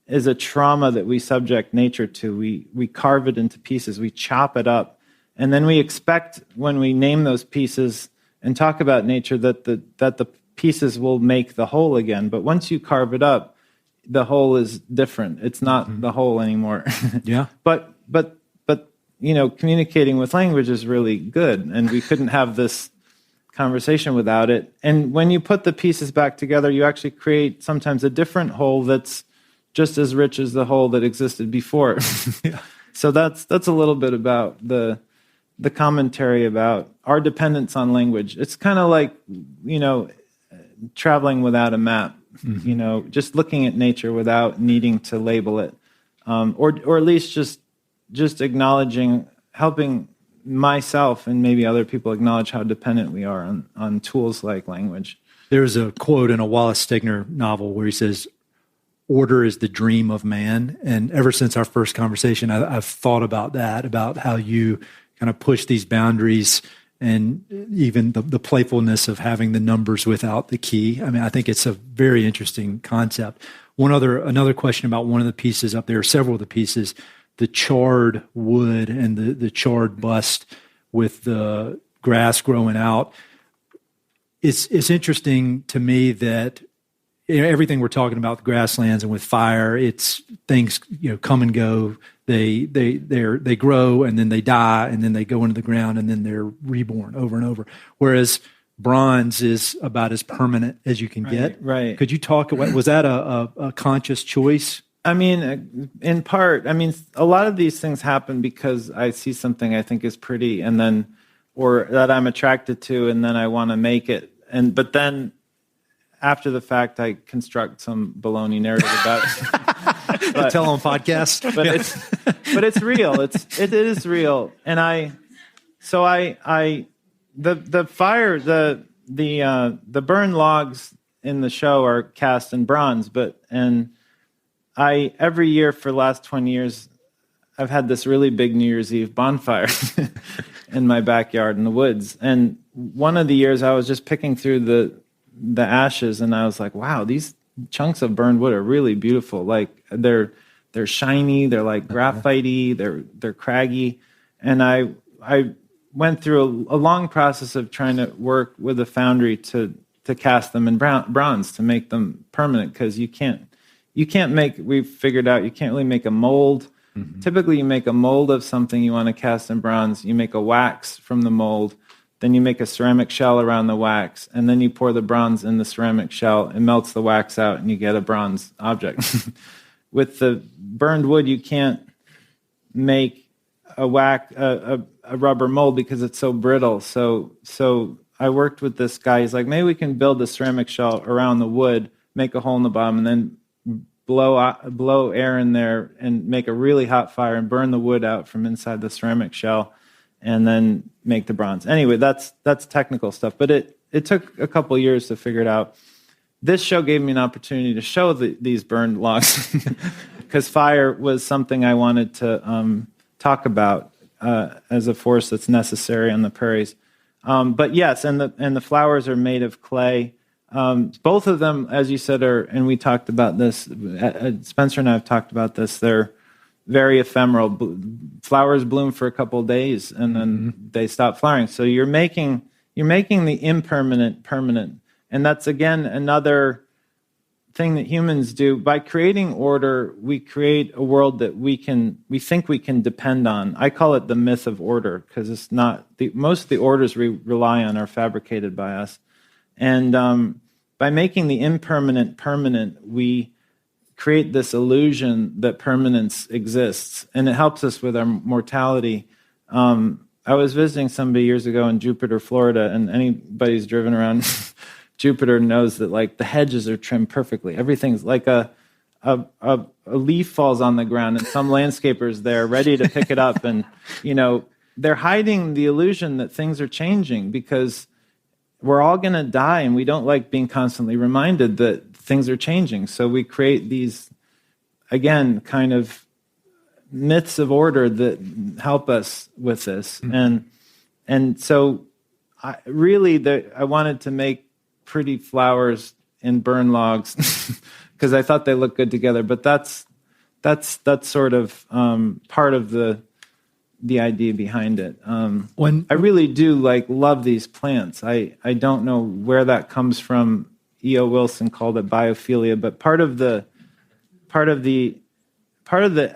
is a trauma that we subject nature to. We carve it into pieces, we chop it up, and then we expect, when we name those pieces and talk about nature, that the pieces will make the whole again. But once you carve it up, the whole is different. It's not the whole anymore. Yeah. But communicating with language is really good, and we couldn't have this conversation without it. And when you put the pieces back together, you actually create sometimes a different whole that's just as rich as the whole that existed before. Yeah. So that's a little bit about the commentary about our dependence on language. It's kind of like, traveling without a map, just looking at nature without needing to label it, or at least just acknowledging, helping myself and maybe other people acknowledge how dependent we are on tools like language. There's a quote in a Wallace Stegner novel where he says, "Order is the dream of man." And ever since our first conversation, I've thought about that, about how you kind of push these boundaries, and even the playfulness of having the numbers without the key. I mean, I think it's a very interesting concept. Another question about one of the pieces up there, several of the pieces, the charred wood and the charred bust with the grass growing out. It's interesting to me that everything we're talking about, the grasslands and with fire, it's things come and go. They grow and then they die and then they go into the ground and then they're reborn over and over. Whereas bronze is about as permanent as you can get. Right. Could you talk about, was that a conscious choice? I mean, in part, a lot of these things happen because I see something I think is pretty, and then, or that I'm attracted to, and then I want to make it. But then after the fact, I construct some baloney narrative about it. But, tell on podcast. But it's real. It is real. And the fire, the burned logs in the show are cast in bronze, every year for the last 20 years, I've had this really big New Year's Eve bonfire in my backyard in the woods. And one of the years I was just picking through the ashes, and I was like, wow, these chunks of burned wood are really beautiful. Like they're shiny, they're like graphite-y, they're craggy. And I went through a long process of trying to work with a foundry to cast them in bronze to make them permanent, because you can't make, we've figured out, you can't really make a mold. Mm-hmm. Typically, you make a mold of something you want to cast in bronze. You make a wax from the mold. Then you make a ceramic shell around the wax. And then you pour the bronze in the ceramic shell. It melts the wax out, and you get a bronze object. With the burned wood, you can't make a rubber mold because it's so brittle. So I worked with this guy. He's like, maybe we can build a ceramic shell around the wood, make a hole in the bottom, and then blow air in there and make a really hot fire and burn the wood out from inside the ceramic shell, and then make the bronze. Anyway, that's technical stuff, but it took a couple years to figure it out. This show gave me an opportunity to show these burned logs, because fire was something I wanted to talk about as a force that's necessary on the prairies. But yes, and the flowers are made of clay. Both of them, as you said, and we talked about this, Spencer and I have talked about this, they're very ephemeral. Flowers bloom for a couple of days and then they stop flowering. So you're making the impermanent permanent. And that's, again, another thing that humans do. By creating order, we create a world that we think we can depend on. I call it the myth of order, because it's not most of the orders we rely on are fabricated by us. And by making the impermanent permanent, we create this illusion that permanence exists, and it helps us with our mortality. I was visiting somebody years ago in Jupiter, Florida, and anybody who's driven around Jupiter knows that like the hedges are trimmed perfectly. Everything's like a leaf falls on the ground, and some landscaper's there ready to pick it up, and they're hiding the illusion that things are changing because we're all going to die, and we don't like being constantly reminded that things are changing. So we create these, again, kind of myths of order that help us with this. Mm-hmm. And so I wanted to make pretty flowers in burn logs because I thought they looked good together. But that's sort of part of the idea behind it. I really do love these plants. I don't know where that comes from. E.O. Wilson called it biophilia, but part of the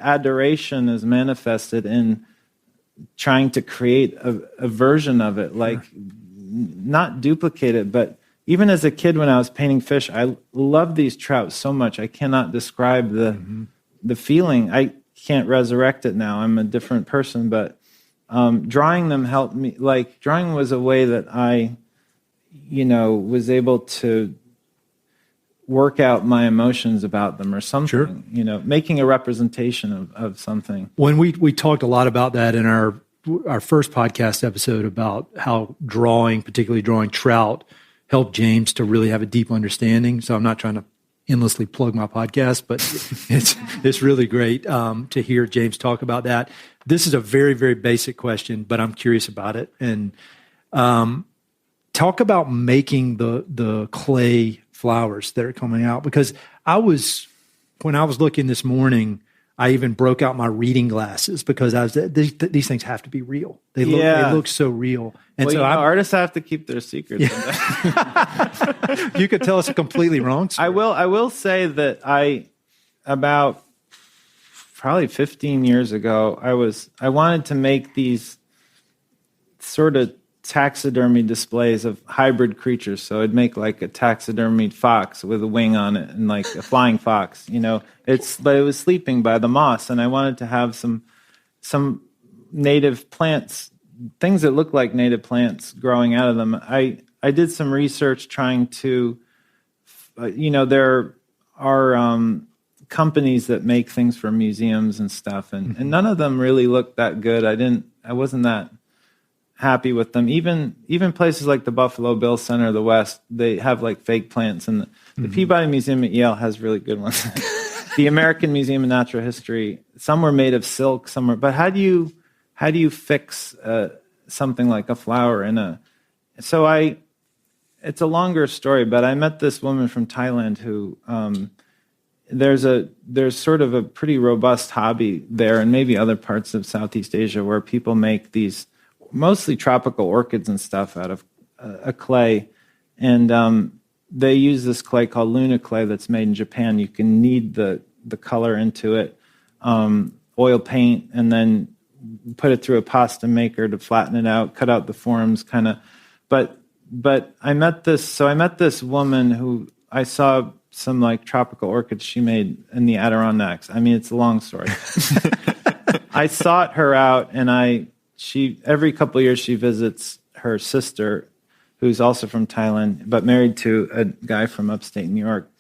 adoration is manifested in trying to create a version of it, not duplicate it, but even as a kid when I was painting fish, I loved these trout so much. I cannot describe the feeling. I can't resurrect it now. I'm a different person, but drawing them helped me. Drawing was a way that I, was able to work out my emotions about them or something. Sure. Making a representation of something. When we talked a lot about that in our first podcast episode about how particularly drawing trout, helped James to really have a deep understanding. So I'm not trying to endlessly plug my podcast, but it's really great to hear James talk about that. This is a very, very basic question, but I'm curious about it. And talk about making the clay flowers that are coming out, because when I was looking this morning, I even broke out my reading glasses because these things have to be real. They look so real. And artists have to keep their secrets. Yeah. You could tell us a completely wrong story. I will say that about probably 15 years ago, I wanted to make these sort of taxidermy displays of hybrid creatures. So I'd make like a taxidermied fox with a wing on it and like a flying fox, but it was sleeping by the moss, and I wanted to have some native plants, things that look like native plants growing out of them. I did some research trying to, there are companies that make things for museums and stuff, and none of them really looked that good. I wasn't that happy with them. Even places like the Buffalo Bill Center of the West, they have like fake plants, and the Peabody Museum at Yale has really good ones. The American Museum of Natural History, some were made of silk, some were. But how do you fix something like a flower in a? So it's a longer story, but I met this woman from Thailand who there's sort of a pretty robust hobby there, and maybe other parts of Southeast Asia, where people make these mostly tropical orchids and stuff out of a clay, and they use this clay called Luna clay that's made in Japan. You can knead the color into it, oil paint, and then put it through a pasta maker to flatten it out, cut out the forms, kind of. But I met this woman who I saw some like tropical orchids she made in the Adirondacks. I mean, it's a long story. I sought her out, and she every couple of years she visits her sister, who's also from Thailand, but married to a guy from upstate New York.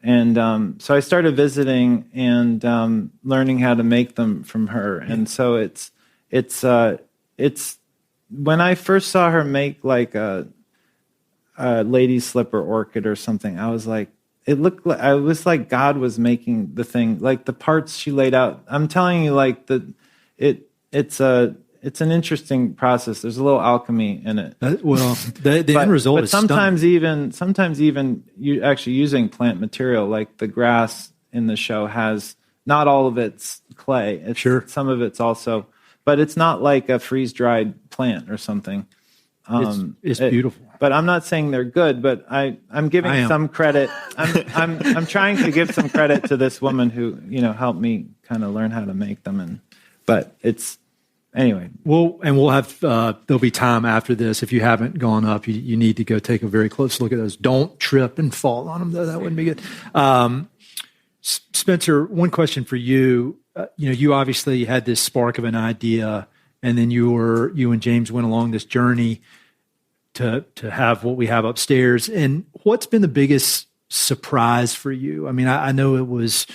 And so I started visiting and learning how to make them from her. And so it's when I first saw her make like a lady slipper orchid or something, I was like, it was like God was making the thing, like the parts she laid out. I'm telling you, like it's an interesting process. There's a little alchemy in it. The end result is sometimes stunning. even you actually using plant material, like the grass in the show has not all of it's clay. Sure. Some of it's also, but it's not like a freeze-dried plant or something. It's beautiful. But I'm not saying they're good. But I'm giving some credit. I'm trying to give some credit to this woman who helped me kind of learn how to make them. But it's anyway. We'll have there'll be time after this. If you haven't gone up, you need to go take a very close look at those. Don't trip and fall on them, though. That wouldn't be good. Spencer, one question for you. You obviously had this spark of an idea, and then you and James went along this journey to have what we have upstairs. And what's been the biggest surprise for you? I mean, I know it was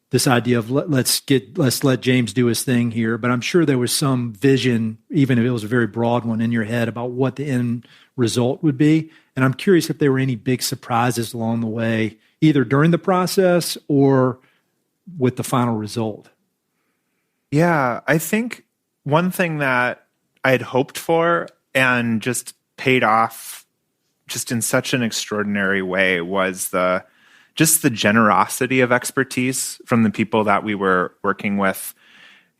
this idea of let's let James do his thing here, but I'm sure there was some vision, even if it was a very broad one, in your head about what the end result would be. And I'm curious if there were any big surprises along the way, either during the process or with the final result. Yeah, I think one thing that I had hoped for and just paid off just in such an extraordinary way was just the generosity of expertise from the people that we were working with.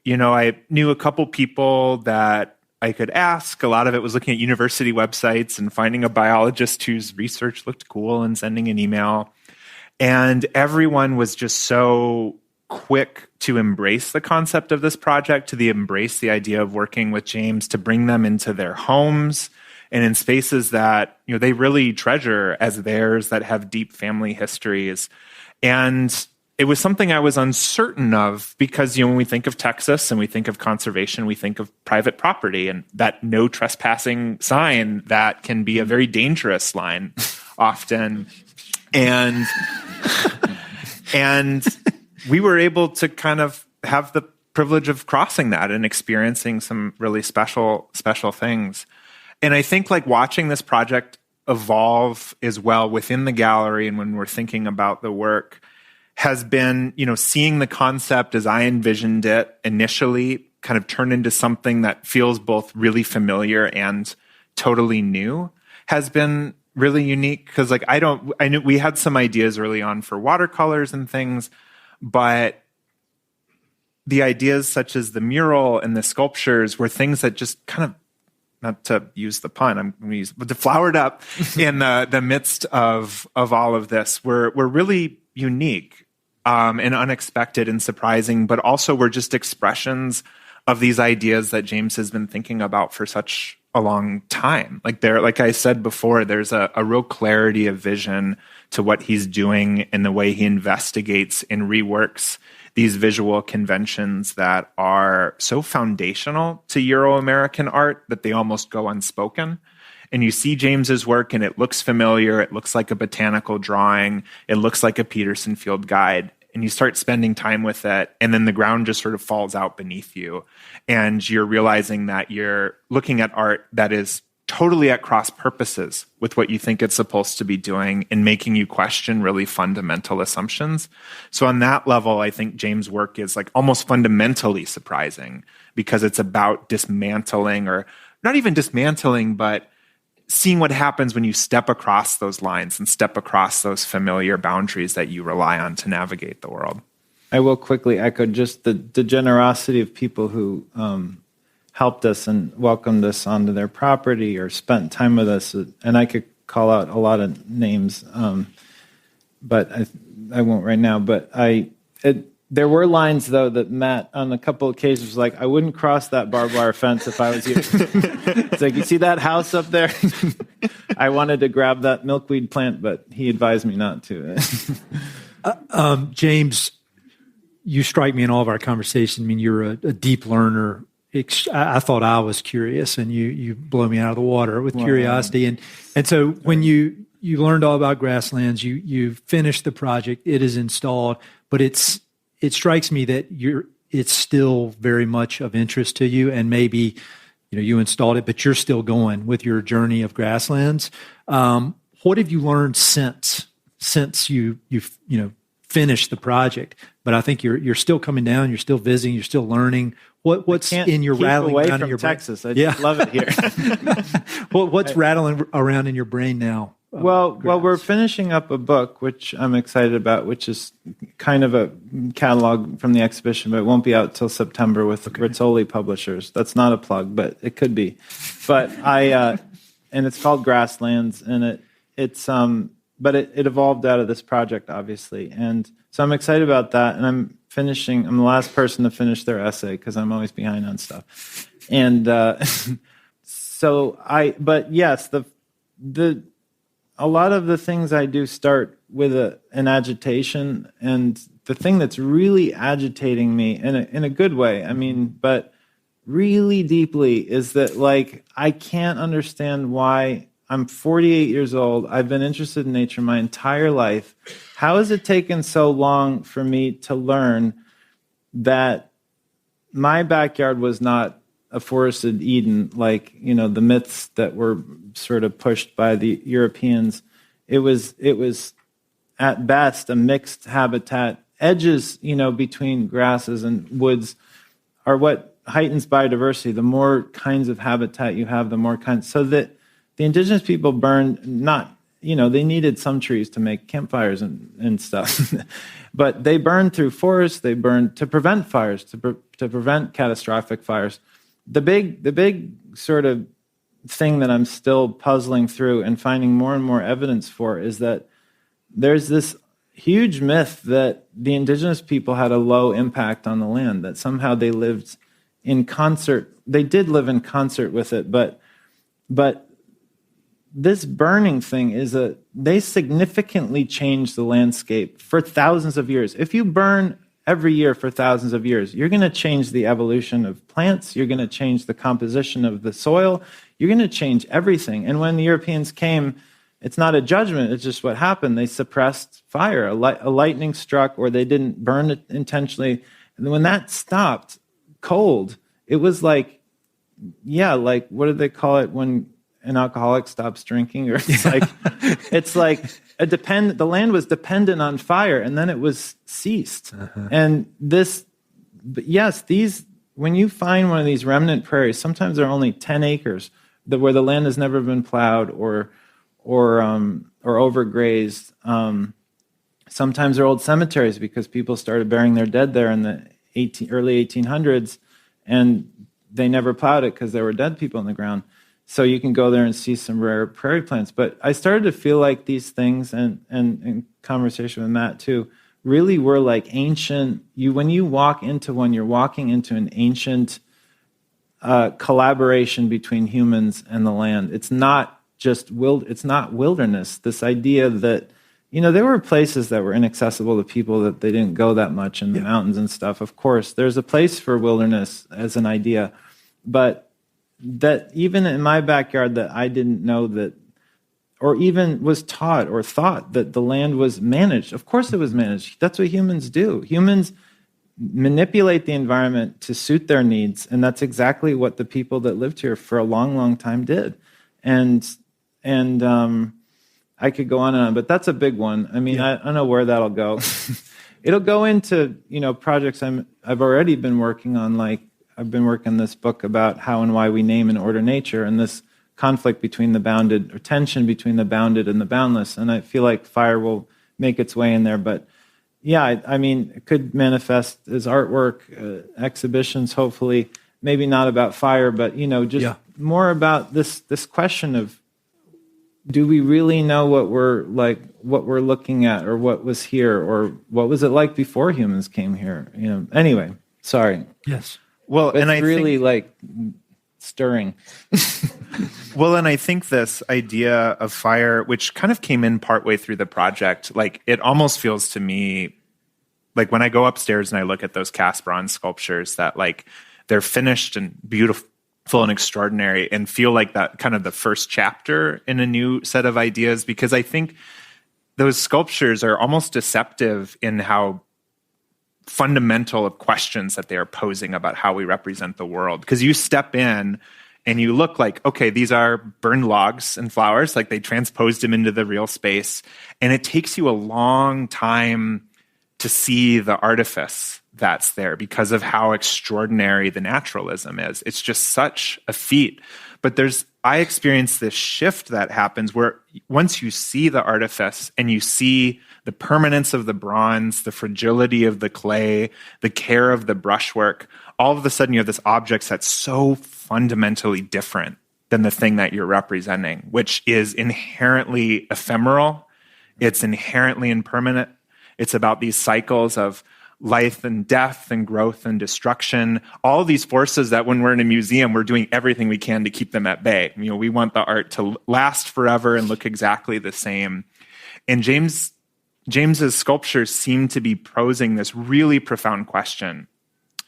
I knew a couple people that I could ask. A lot of it was looking at university websites and finding a biologist whose research looked cool and sending an email. And everyone was just so quick to embrace the concept of this project, to embrace the idea of working with James, to bring them into their homes and in spaces that they really treasure as theirs, that have deep family histories. And it was something I was uncertain of because when we think of Texas and we think of conservation, we think of private property and that no trespassing sign that can be a very dangerous line often. And we were able to kind of have the privilege of crossing that and experiencing some really special things. And I think watching this project evolve as well within the gallery and when we're thinking about the work has been, seeing the concept as I envisioned it initially kind of turn into something that feels both really familiar and totally new has been really unique. Because I knew we had some ideas early on for watercolors and things, but the ideas such as the mural and the sculptures were things that just kind of, not to use the pun, I'm going to use, but flowered up in the midst of all of this were really unique and unexpected and surprising, but also were just expressions of these ideas that James has been thinking about for such a long time. Like I said before, there's a real clarity of vision to what he's doing and the way he investigates and reworks these visual conventions that are so foundational to Euro-American art that they almost go unspoken. And you see James's work and it looks familiar. It looks like a botanical drawing. It looks like a Peterson Field guide. And you start spending time with it, and then the ground just sort of falls out beneath you. And you're realizing that you're looking at art that is totally at cross purposes with what you think it's supposed to be doing and making you question really fundamental assumptions. So on that level, I think James' work is almost fundamentally surprising because it's about dismantling, or not even dismantling, but seeing what happens when you step across those lines and step across those familiar boundaries that you rely on to navigate the world. I will quickly echo just the generosity of people who helped us and welcomed us onto their property or spent time with us. And I could call out a lot of names, but I won't right now. But there were lines, though, that Matt, on a couple of occasions, was like, I wouldn't cross that barbed wire fence if I was you. It's like, you see that house up there? I wanted to grab that milkweed plant, but he advised me not to. James, you strike me in all of our conversations. I mean, you're a deep learner. I thought I was curious, and you blow me out of the water with curiosity. And so when you learned all about grasslands, you finished the project, it is installed, but it strikes me that it's still very much of interest to you, and maybe you installed it, but you're still going with your journey of grasslands. What have you learned since you finished the project? But I think you're still coming down, you're still visiting, you're still learning. What's in your rattling away around from in your Texas? brain? I just love it here. What's rattling around in your brain now? Well, we're finishing up a book, which I'm excited about, which is kind of a catalog from the exhibition, but it won't be out till September with Rizzoli Publishers. That's not a plug, but it could be. But it's called Grasslands, and but it evolved out of this project, obviously. And so I'm excited about that, and I'm the last person to finish their essay because I'm always behind on stuff. And but yes, a lot of the things I do start with an agitation, and the thing that's really agitating me in a good way, but really deeply, is that like I can't understand why. I'm 48 years old. I've been interested in nature my entire life. How has it taken so long for me to learn that my backyard was not a forested Eden, like, the myths that were sort of pushed by the Europeans? It was at best a mixed habitat. Edges, between grasses and woods are what heightens biodiversity. The more kinds of habitat you have, the more kinds. So that the indigenous people burned they needed some trees to make campfires and stuff, but they burned through forests. They burned to prevent fires, to prevent catastrophic fires. The big sort of thing that I'm still puzzling through and finding more and more evidence for is that there's this huge myth that the indigenous people had a low impact on the land, that somehow they lived in concert. They did live in concert with it, but this burning thing they significantly changed the landscape for thousands of years. If you burn every year for thousands of years, you're going to change the evolution of plants, you're going to change the composition of the soil, you're going to change everything. And when the Europeans came, it's not a judgment, it's just what happened. They suppressed fire, a lightning struck, or they didn't burn it intentionally. And when that stopped cold, it was like what do they call it when an alcoholic stops drinking? Or it's like the land was dependent on fire, and then it was ceased. Uh-huh. And when you find one of these remnant prairies, sometimes they're only 10 acres where the land has never been plowed or overgrazed. Sometimes they're old cemeteries because people started burying their dead there in the early 1800s, and they never plowed it because there were dead people in the ground. So you can go there and see some rare prairie plants. But I started to feel like these things, and in conversation with Matt too, really were like ancient. When you walk into one, you're walking into an ancient collaboration between humans and the land. It's not just it's not wilderness. This idea that there were places that were inaccessible to people, that they didn't go that much in the mountains and stuff. Of course, there's a place for wilderness as an idea, but that even in my backyard, that I didn't know that, or even was taught or thought that the land was managed. Of course it was managed. That's what humans do. Humans manipulate the environment to suit their needs, and that's exactly what the people that lived here for a long, long time did. And I could go on and on, but that's a big one. I don't know where that'll go. It'll go into projects I've already been working on, like I've been working this book about how and why we name and order nature, and this conflict between the bounded, or tension between the bounded and the boundless. And I feel like fire will make its way in there. But it could manifest as artwork, exhibitions, hopefully, maybe not about fire, but more about this question of, do we really know what we're looking at, or what was here, or what was it like before humans came here? Anyway, sorry. Yes. Well, and I really like stirring. Well, and I think this idea of fire, which kind of came in partway through the project, like it almost feels to me like when I go upstairs and I look at those cast bronze sculptures, that like they're finished and beautiful and extraordinary, and feel like that kind of the first chapter in a new set of ideas, because I think those sculptures are almost deceptive in how fundamental of questions that they are posing about how we represent the world. Because you step in and you look like, okay, these are burned logs and flowers, like they transposed them into the real space. And it takes you a long time to see the artifice that's there because of how extraordinary the naturalism is. It's just such a feat. But I experience this shift that happens where once you see the artifice and you see the permanence of the bronze, the fragility of the clay, the care of the brushwork, all of a sudden you have this object that's so fundamentally different than the thing that you're representing, which is inherently ephemeral. It's inherently impermanent. It's about these cycles of life and death and growth and destruction, all these forces that when we're in a museum, we're doing everything we can to keep them at bay. We want the art to last forever and look exactly the same. And James's sculptures seem to be posing this really profound question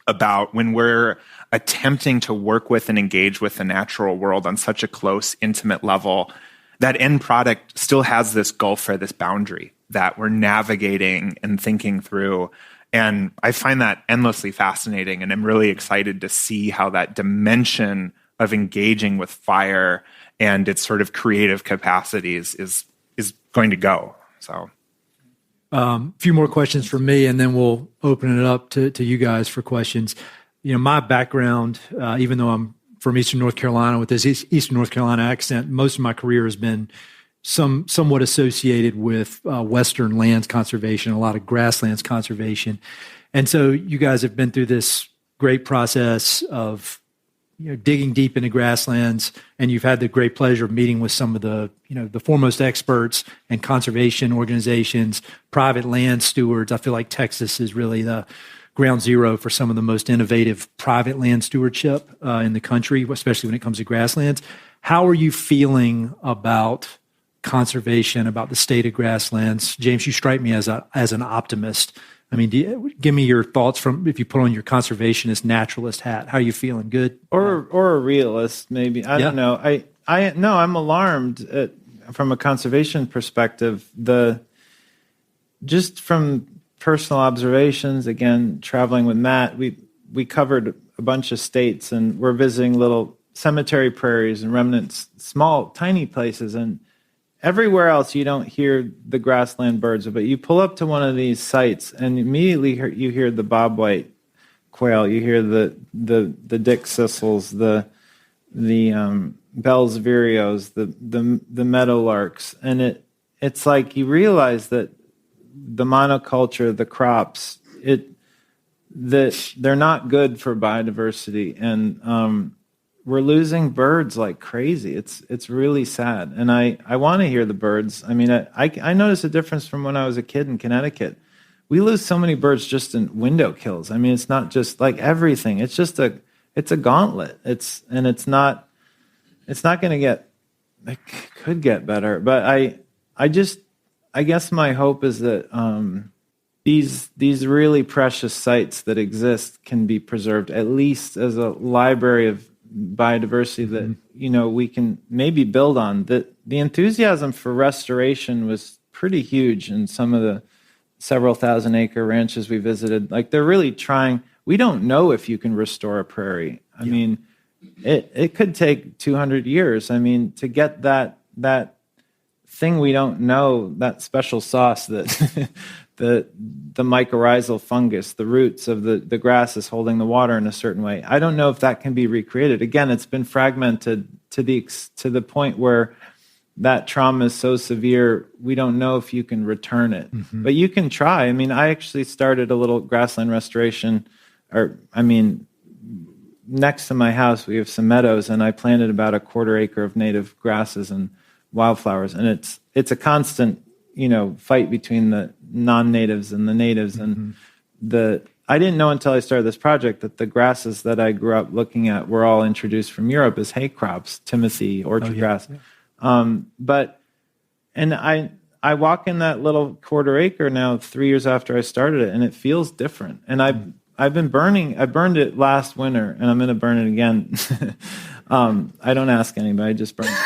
about when we're attempting to work with and engage with the natural world on such a close, intimate level, that end product still has this gulf or this boundary that we're navigating and thinking through. And I find that endlessly fascinating, and I'm really excited to see how that dimension of engaging with fire and its sort of creative capacities is going to go. So, a few more questions from me, and then we'll open it up to you guys for questions. My background, even though I'm from Eastern North Carolina with this Eastern North Carolina accent, most of my career has been somewhat associated with Western lands conservation, a lot of grasslands conservation. And so you guys have been through this great process of digging deep into grasslands, and you've had the great pleasure of meeting with some of the foremost experts and conservation organizations, private land stewards. I feel like Texas is really the ground zero for some of the most innovative private land stewardship in the country, especially when it comes to grasslands. How are you feeling about conservation, about the state of grasslands? James, you strike me as an optimist. I mean, give me your thoughts from if you put on your conservationist naturalist hat. How are you feeling? Good, or a realist, maybe. I don't know. I'm alarmed from a conservation perspective. Just from personal observations, again, traveling with Matt, we covered a bunch of states, and we're visiting little cemetery prairies and remnants, small, tiny places, and everywhere else, you don't hear the grassland birds, but you pull up to one of these sites, and immediately you hear the bobwhite quail, you hear the dick sissels, the Bell's vireos, the meadowlarks, and it's like you realize that the monoculture, the crops, that they're not good for biodiversity, and we're losing birds like crazy. It's really sad. And I want to hear the birds. I mean, I noticed a difference from when I was a kid in Connecticut. We lose so many birds just in window kills. I mean, it's not just like everything. It's just it's a gauntlet. It's not going to get, it could get better. But I guess my hope is that these really precious sites that exist can be preserved, at least as a library of biodiversity that we can maybe build on. The enthusiasm for restoration was pretty huge in some of the several thousand acre ranches we visited. Like, they're really trying. We don't know if you can restore a prairie. I mean, it could take 200 years. I mean, to get that thing we don't know, that special sauce that the mycorrhizal fungus, the roots of the grass is holding the water in a certain way. I don't know if that can be recreated. Again, it's been fragmented to the point where that trauma is so severe, we don't know if you can return it. Mm-hmm. But you can try. I mean, I actually started a little grassland restoration, next to my house, we have some meadows, and I planted about a 1/4 acre of native grasses and wildflowers. And it's a constant, fight between the non-natives and the natives. And I didn't know until I started this project that the grasses that I grew up looking at were all introduced from Europe as hay crops, timothy, orchard grass. Yeah. I walk in that little 1/4 acre now 3 years after I started it, and it feels different. And I burned it last winter, and I'm going to burn it again. I don't ask anybody, I just burn it.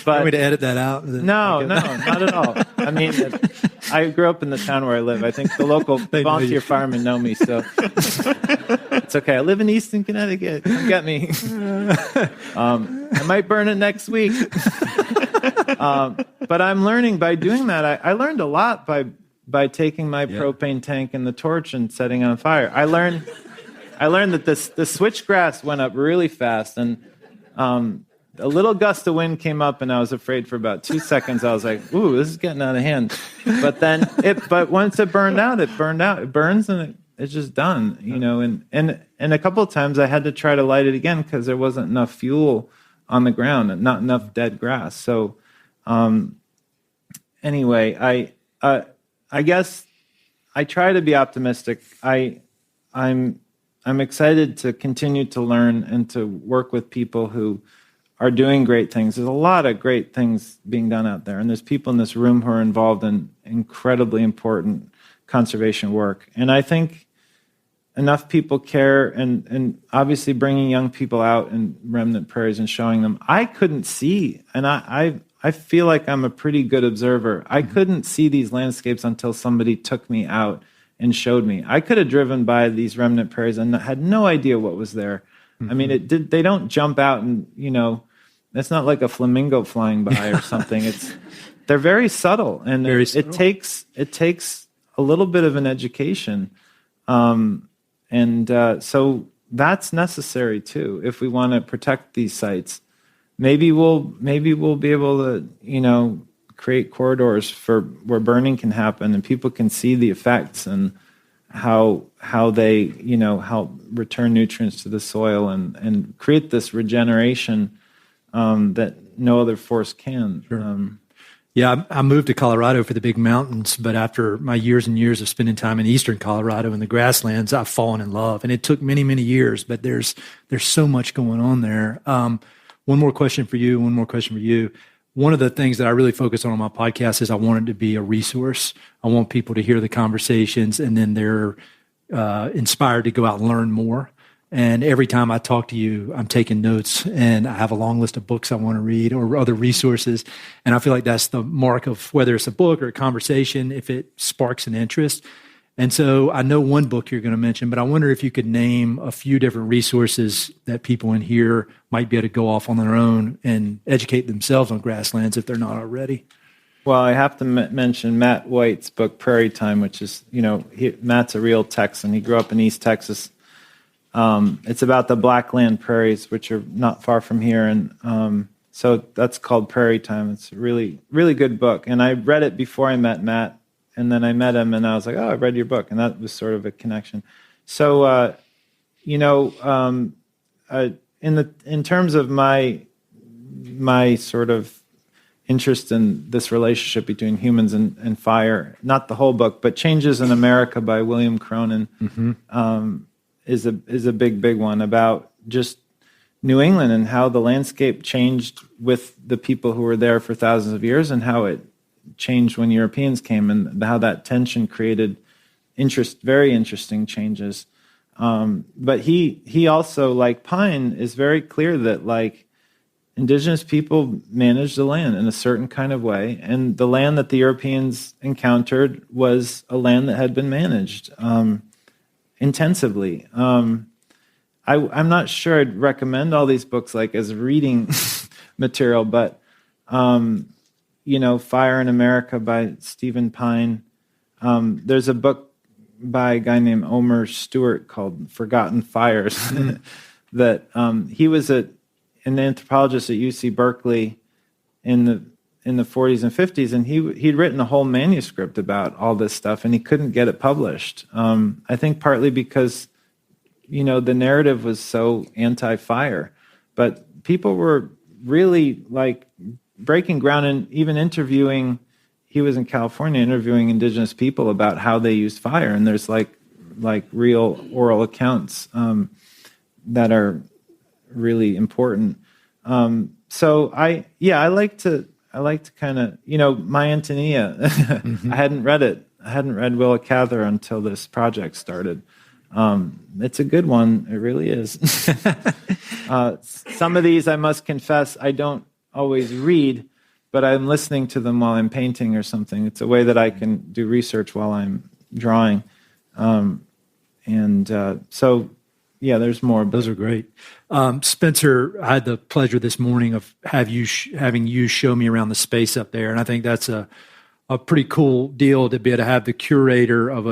But, want me to edit that out? No, not at all. I mean, I grew up in the town where I live. I think the local volunteer firemen know me, so it's okay. I live in Easton, Connecticut. Come get me. I might burn it next week. But I'm learning by doing that. I learned a lot by taking my propane tank and the torch and setting it on fire. I learned that the switchgrass went up really fast, and a little gust of wind came up, and I was afraid for about 2 seconds. I was like, "Ooh, this is getting out of hand." But once it burned out. It burns, and done, and a couple of times I had to try to light it again because there wasn't enough fuel on the ground and not enough dead grass. So, anyway, I guess I try to be optimistic. I'm excited to continue to learn and to work with people who are doing great things. There's a lot of great things being done out there, and there's people in this room who are involved in incredibly important conservation work. And I think enough people care, and obviously bringing young people out in remnant prairies and showing them. I couldn't see, and I feel like I'm a pretty good observer. I couldn't see these landscapes until somebody took me out and showed me. I could have driven by these remnant prairies and had no idea what was there. I mean, they don't jump out and, it's not like a flamingo flying by or something. They're very subtle, and it takes a little bit of an education. So that's necessary too if we want to protect these sites. Maybe we'll be able to, create corridors for where burning can happen and people can see the effects and how they, help return nutrients to the soil and create this regeneration that no other force can. Sure. Yeah, I moved to Colorado for the big mountains, but after my years and years of spending time in eastern Colorado in the grasslands, I've fallen in love. And it took many, many years, but there's so much going on there. One more question for you, one more question for you. One of the things that I really focus on my podcast is I want it to be a resource. I want people to hear the conversations, and then they're inspired to go out and learn more. And every time I talk to you, I'm taking notes, and I have a long list of books I want to read or other resources. And I feel like that's the mark of whether it's a book or a conversation, if it sparks an interest. And so I know one book you're going to mention, but I wonder if you could name a few different resources that people in here might be able to go off on their own and educate themselves on grasslands if they're not already. Well, I have to mention Matt White's book, Prairie Time, which is, Matt's a real Texan. He grew up in East Texas. It's about the Blackland prairies, which are not far from here. And so that's called Prairie Time. It's a really, really good book. And I read it before I met Matt. And then I met him, and I was like, "Oh, I read your book," and that was sort of a connection. So, in terms of my sort of interest in this relationship between humans and fire, not the whole book, but "Changes in America" by William Cronin is a big one about just New England and how the landscape changed with the people who were there for thousands of years, and how it changed when Europeans came, and how that tension created very interesting changes. But he also, like Pine, is very clear that indigenous people managed the land in a certain kind of way, and the land that the Europeans encountered was a land that had been managed intensively. I'm not sure I'd recommend all these books as reading material, but Fire in America by Stephen Pine. There's a book by a guy named Omer Stewart called Forgotten Fires that he was an anthropologist at UC Berkeley in the 40s and 50s, and he'd written a whole manuscript about all this stuff, and he couldn't get it published. I think partly because the narrative was so anti-fire, but people were really breaking ground and even interviewing. He was in California interviewing indigenous people about how they used fire, and there's real oral accounts that are really important. So I like to kind of my Antonia. I hadn't read it. I hadn't read Willa Cather until this project started. It's a good one. It really is. Some of these, I must confess, I don't always read, but I'm listening to them while I'm painting or something. It's a way that I can do research while I'm drawing. So there's more. Those are great. Spencer, I had the pleasure this morning of having you show me around the space up there, and I think that's a pretty cool deal to be able to have the curator of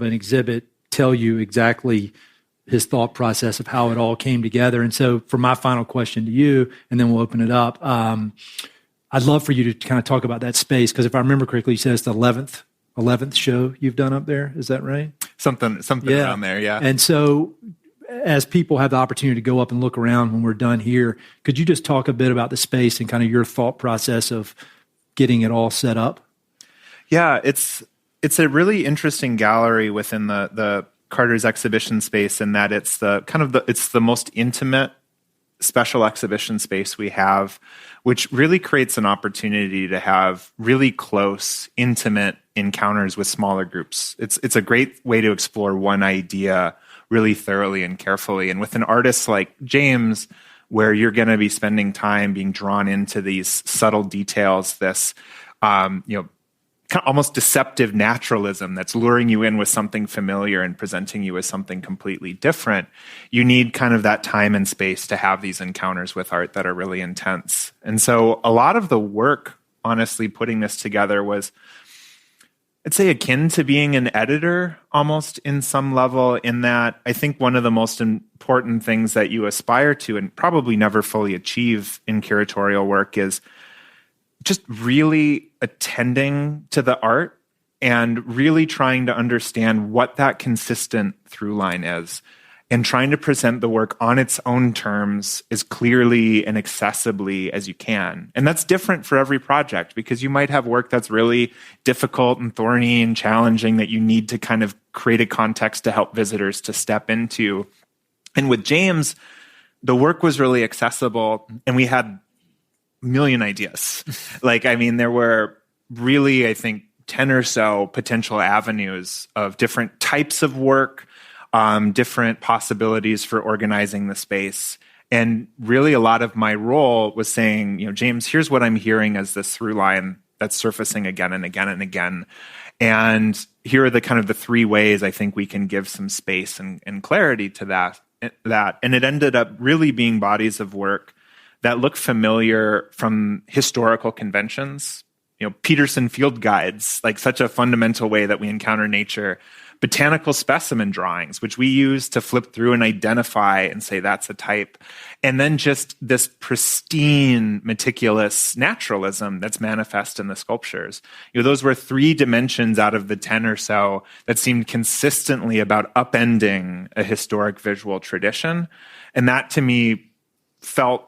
an exhibit tell you exactly his thought process of how it all came together. And so for my final question to you, and then we'll open it up, I'd love for you to kind of talk about that space, because if I remember correctly, you said it's the 11th show you've done up there. Is that right? something around there. Yeah. And so as people have the opportunity to go up and look around when we're done here, could you just talk a bit about the space and kind of your thought process of getting it all set up? Yeah, it's a really interesting gallery within the Carter's exhibition space in that it's the most intimate special exhibition space we have, which really creates an opportunity to have really close, intimate encounters with smaller groups. It's a great way to explore one idea really thoroughly and carefully. And with an artist like James, where you're going to be spending time being drawn into these subtle details, this kind of almost deceptive naturalism that's luring you in with something familiar and presenting you as something completely different, you need kind of that time and space to have these encounters with art that are really intense. And so a lot of the work, honestly, putting this together was, I'd say, akin to being an editor almost in some level, in that I think one of the most important things that you aspire to and probably never fully achieve in curatorial work is just really attending to the art and really trying to understand what that consistent through line is and trying to present the work on its own terms as clearly and accessibly as you can. And that's different for every project, because you might have work that's really difficult and thorny and challenging that you need to kind of create a context to help visitors to step into. And with James, the work was really accessible, and we had million ideas. There were really, I think, 10 or so potential avenues of different types of work, different possibilities for organizing the space. And really a lot of my role was saying, James, here's what I'm hearing as this through line that's surfacing again and again and again. And here are the kind of the three ways I think we can give some space and clarity to that. And it ended up really being bodies of work that look familiar from historical conventions, Peterson field guides, like such a fundamental way that we encounter nature, botanical specimen drawings, which we use to flip through and identify and say that's a type, and then just this pristine, meticulous naturalism that's manifest in the sculptures. Those were 3 dimensions out of the 10 or so that seemed consistently about upending a historic visual tradition. And that to me felt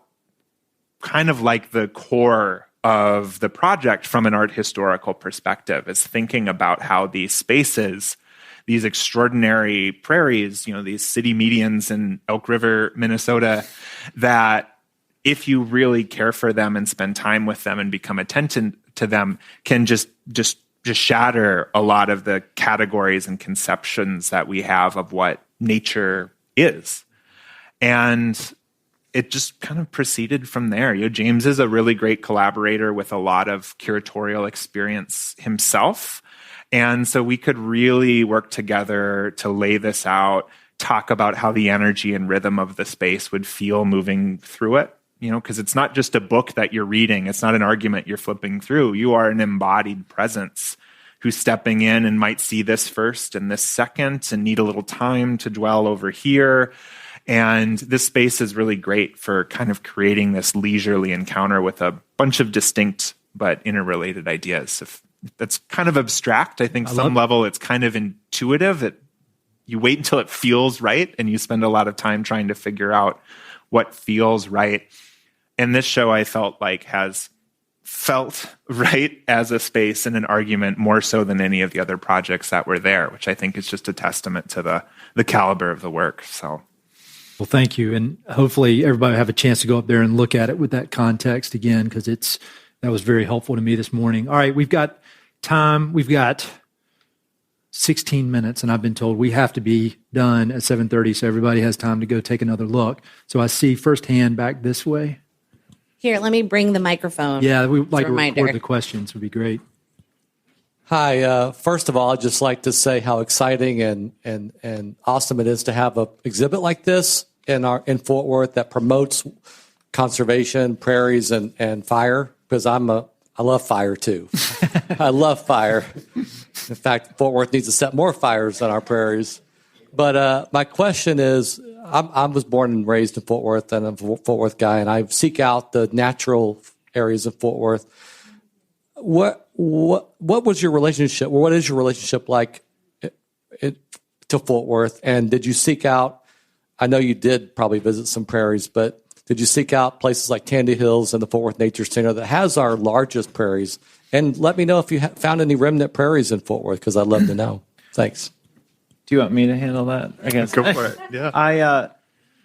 kind of like the core of the project from an art historical perspective, is thinking about how these spaces, these extraordinary prairies, these city medians in Elk River, Minnesota, that if you really care for them and spend time with them and become attentive to them, can just shatter a lot of the categories and conceptions that we have of what nature is. And it just kind of proceeded from there. James is a really great collaborator with a lot of curatorial experience himself. And so we could really work together to lay this out, talk about how the energy and rhythm of the space would feel moving through it, because it's not just a book that you're reading. It's not an argument you're flipping through. You are an embodied presence who's stepping in and might see this first and this second and need a little time to dwell over here. And this space is really great for kind of creating this leisurely encounter with a bunch of distinct but interrelated ideas. If that's kind of abstract, I think some level it's kind of intuitive. You wait until it feels right, and you spend a lot of time trying to figure out what feels right. And this show, I felt like, has felt right as a space and an argument more so than any of the other projects that were there, which I think is just a testament to the caliber of the work. So. Well, thank you. And hopefully everybody will have a chance to go up there and look at it with that context again, because that was very helpful to me this morning. All right, we've got time. We've got 16 minutes, and I've been told we have to be done at 7:30, so everybody has time to go take another look. So I see firsthand back this way. Here, let me bring the microphone. Yeah, we'd like to record the questions. Would be great. Hi. First of all, I'd just like to say how exciting and awesome it is to have an exhibit like this in Fort Worth that promotes conservation, prairies, and fire. Because I love fire too. I love fire. In fact, Fort Worth needs to set more fires on our prairies. But my question is, I was born and raised in Fort Worth, and I'm a Fort Worth guy, and I seek out the natural areas of Fort Worth. What was your relationship? What is your relationship like to Fort Worth? And did you seek out, I know you did probably visit some prairies, but did you seek out places like Tandy Hills and the Fort Worth Nature Center that has our largest prairies? And let me know if you found any remnant prairies in Fort Worth, because I'd love to know. Thanks. Do you want me to handle that? I guess. Go for it. Yeah.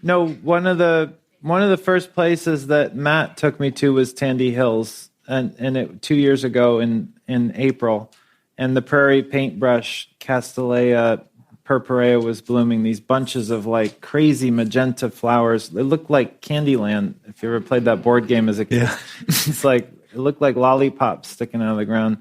No, one of the first places that Matt took me to was Tandy Hills, and 2 years ago in April, and the prairie paintbrush Castanea purpurea was blooming. These bunches of like crazy magenta flowers. It looked like Candyland. If you ever played that board game as a kid, it's like it looked like lollipops sticking out of the ground.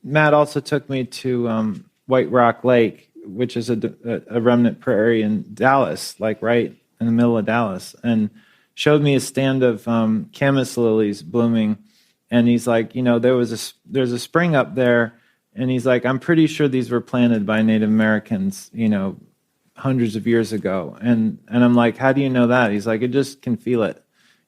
Matt also took me to White Rock Lake, which is a remnant prairie in Dallas, like right in the middle of Dallas, and showed me a stand of camas lilies blooming. And he's like, there's a spring up there, and he's like, I'm pretty sure these were planted by Native Americans, hundreds of years ago. And I'm like, how do you know that? He's like, I just can feel it.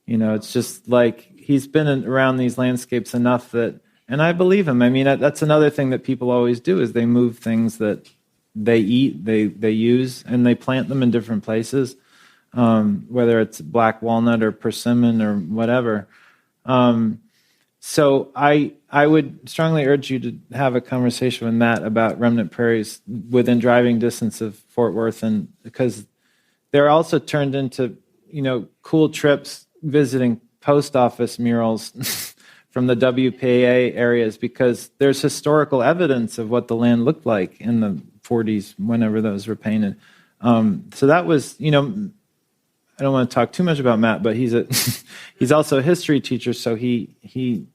It's just like he's been around these landscapes enough that, and I believe him. I mean, that's another thing that people always do is they move things that they eat, they use, and they plant them in different places, whether it's black walnut or persimmon or whatever. So I would strongly urge you to have a conversation with Matt about remnant prairies within driving distance of Fort Worth, and because they're also turned into cool trips visiting post office murals from the WPA areas, because there's historical evidence of what the land looked like in the 40s, whenever those were painted. So that was, I don't want to talk too much about Matt, but he's also a history teacher, so he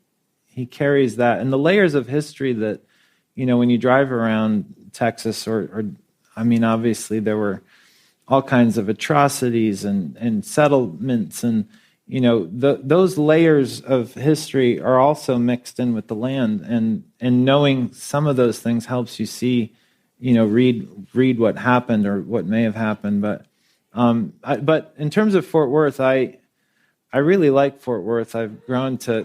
carries that. And the layers of history that, when you drive around Texas or obviously there were all kinds of atrocities and settlements, and those layers of history are also mixed in with the land, and knowing some of those things helps you see, read what happened or what may have happened. But in terms of Fort Worth, I really like Fort Worth. I've grown to,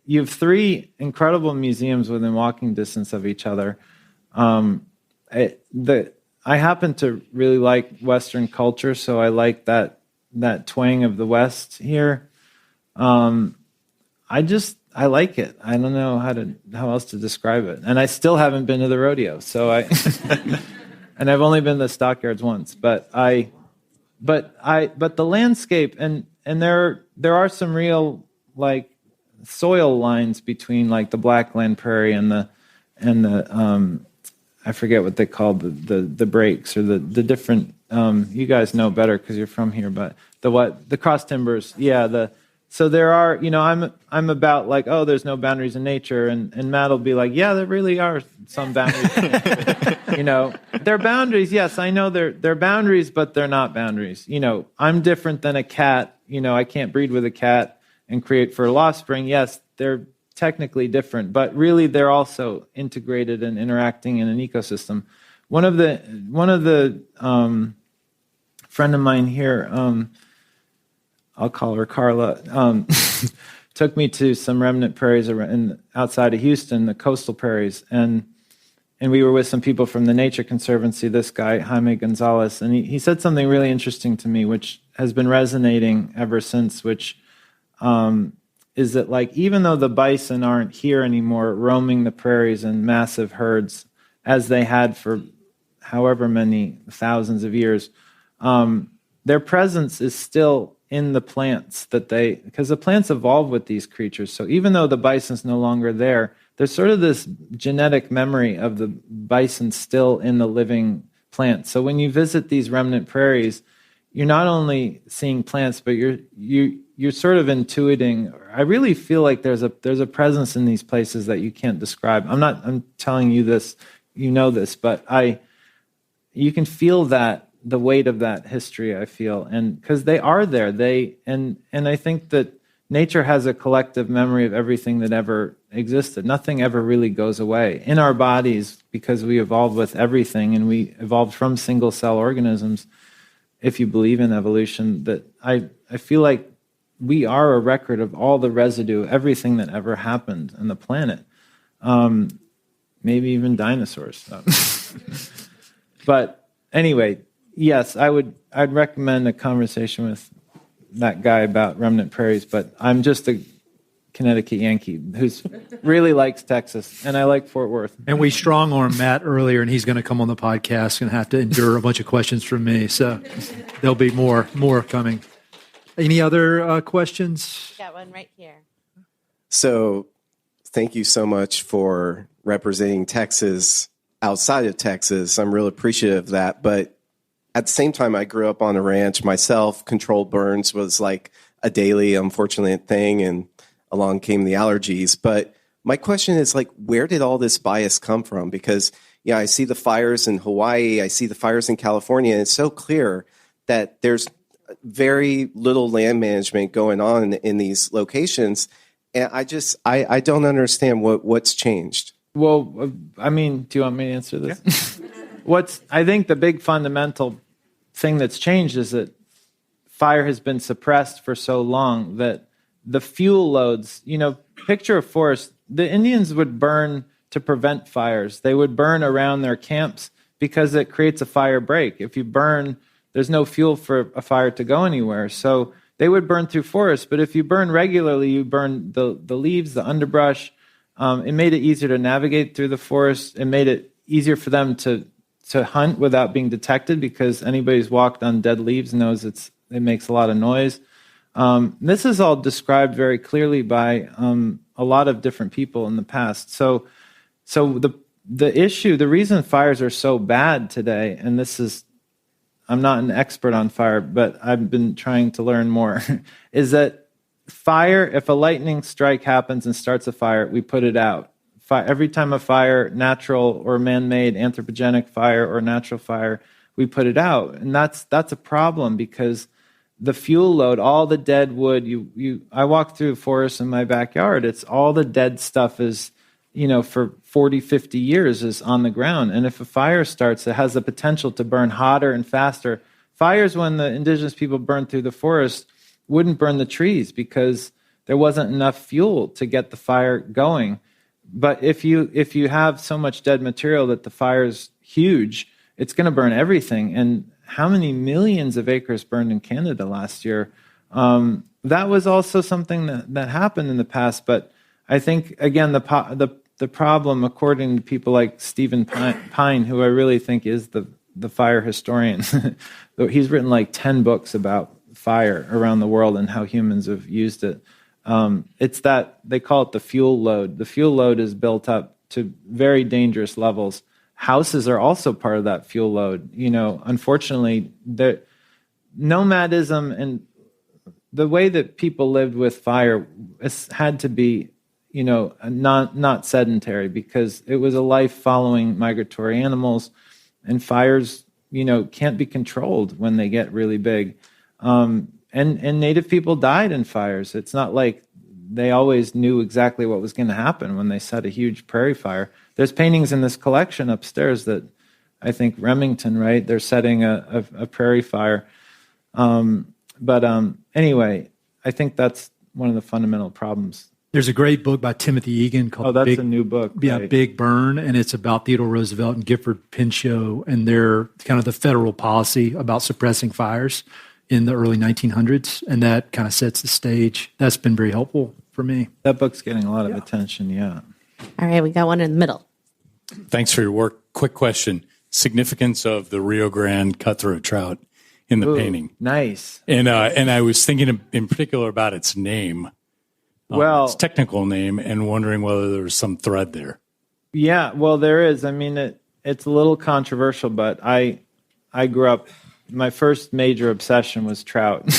you have three incredible museums within walking distance of each other. I happen to really like Western culture, so I like that twang of the West here. I like it. I don't know how else to describe it. And I still haven't been to the rodeo, so and I've only been to the stockyards once. But the landscape and there are some real like soil lines between like the Blackland Prairie and the I forget what they call the breaks or the different. You guys know better because you're from here, but the cross timbers, so there are, I'm about like, oh, there's no boundaries in nature, and Matt will be like, yeah, there really are some boundaries in nature. They're boundaries, yes, I know they're boundaries, but they're not boundaries. I'm different than a cat. I can't breed with a cat and create for a offspring. Yes, they're technically different, but really they're also integrated and interacting in an ecosystem. One of the friend of mine here, I'll call her Carla, took me to some remnant prairies outside of Houston, the coastal prairies, and we were with some people from the Nature Conservancy, this guy, Jaime Gonzalez, and he said something really interesting to me, which has been resonating ever since, which is that like even though the bison aren't here anymore roaming the prairies in massive herds as they had for however many thousands of years, their presence is still in the plants because the plants evolve with these creatures. So even though the bison's no longer there, there's sort of this genetic memory of the bison still in the living plants. So when you visit these remnant prairies, you're not only seeing plants, but you're sort of intuiting. I really feel like there's a presence in these places that you can't describe. I'm telling you this, this, but you can feel that, the weight of that history, I feel, and because they are there, and I think that nature has a collective memory of everything that ever existed. Nothing ever really goes away in our bodies because we evolved with everything, and we evolved from single cell organisms. If you believe in evolution, that I feel like we are a record of all the residue, everything that ever happened on the planet. maybe even dinosaurs. But anyway, yes, I'd recommend a conversation with that guy about remnant prairies, but I'm just a Connecticut Yankee who really likes Texas, and I like Fort Worth. And we strong-armed Matt earlier, and he's going to come on the podcast and have to endure a bunch of questions from me. So there'll be more coming. Any other questions? Got one right here. So thank you so much for representing Texas outside of Texas. I'm real appreciative of that. But at the same time, I grew up on a ranch myself. Controlled burns was like a daily, unfortunate thing, and along came the allergies. But my question is, like, where did all this bias come from? Because, yeah, I see the fires in Hawaii, I see the fires in California, and it's so clear that there's very little land management going on in these locations. And I don't understand what's changed. Well, I mean, do you want me to answer this? Yeah. I think the big fundamental thing that's changed is that fire has been suppressed for so long that the fuel loads, picture a forest. The Indians would burn to prevent fires. They would burn around their camps because it creates a fire break. If you burn, there's no fuel for a fire to go anywhere. So they would burn through forests. But if you burn regularly, you burn the leaves, the underbrush. It made it easier to navigate through the forest. It made it easier for them to hunt without being detected, because anybody who's walked on dead leaves knows it makes a lot of noise. This is all described very clearly by a lot of different people in the past. So the issue, the reason fires are so bad today, and I'm not an expert on fire, but I've been trying to learn more, is that fire, if a lightning strike happens and starts a fire, we put it out. Every time a fire, natural or man-made, anthropogenic fire or natural fire, we put it out. And that's a problem, because the fuel load, all the dead wood, I walk through a forest in my backyard, it's all the dead stuff is, for 40, 50 years is on the ground. And if a fire starts, it has the potential to burn hotter and faster. Fires, when the indigenous people burned through the forest, wouldn't burn the trees because there wasn't enough fuel to get the fire going. But if you have so much dead material that the fire's huge, it's going to burn everything. And how many millions of acres burned in Canada last year? That was also something that happened in the past. But I think, again, the problem, according to people like Stephen Pine, who I really think is the fire historian, he's written like 10 books about fire around the world and how humans have used it. It's that they call it the fuel load. The fuel load is built up to very dangerous levels. Houses are also part of that fuel load. Unfortunately, the nomadism and the way that people lived with fire had to be, not sedentary, because it was a life following migratory animals, and fires, can't be controlled when they get really big. And native people died in fires. It's not like they always knew exactly what was going to happen when they set a huge prairie fire. There's paintings in this collection upstairs that I think Remington, right? They're setting a prairie fire. Anyway, I think that's one of the fundamental problems. There's a great book by Timothy Egan called that's a new book. Yeah, right. Big Burn, and it's about Theodore Roosevelt and Gifford Pinchot and their kind of the federal policy about suppressing fires in the early 1900s, and that kind of sets the stage. That's been very helpful for me. That book's getting a lot of attention, yeah. All right, we got one in the middle. Thanks for your work. Quick question. Significance of the Rio Grande Cutthroat Trout in the painting. Nice. And I was thinking in particular about its name, its technical name, and wondering whether there was some thread there. Yeah, well, there is. I mean, it's a little controversial, but I grew up, my first major obsession was trout.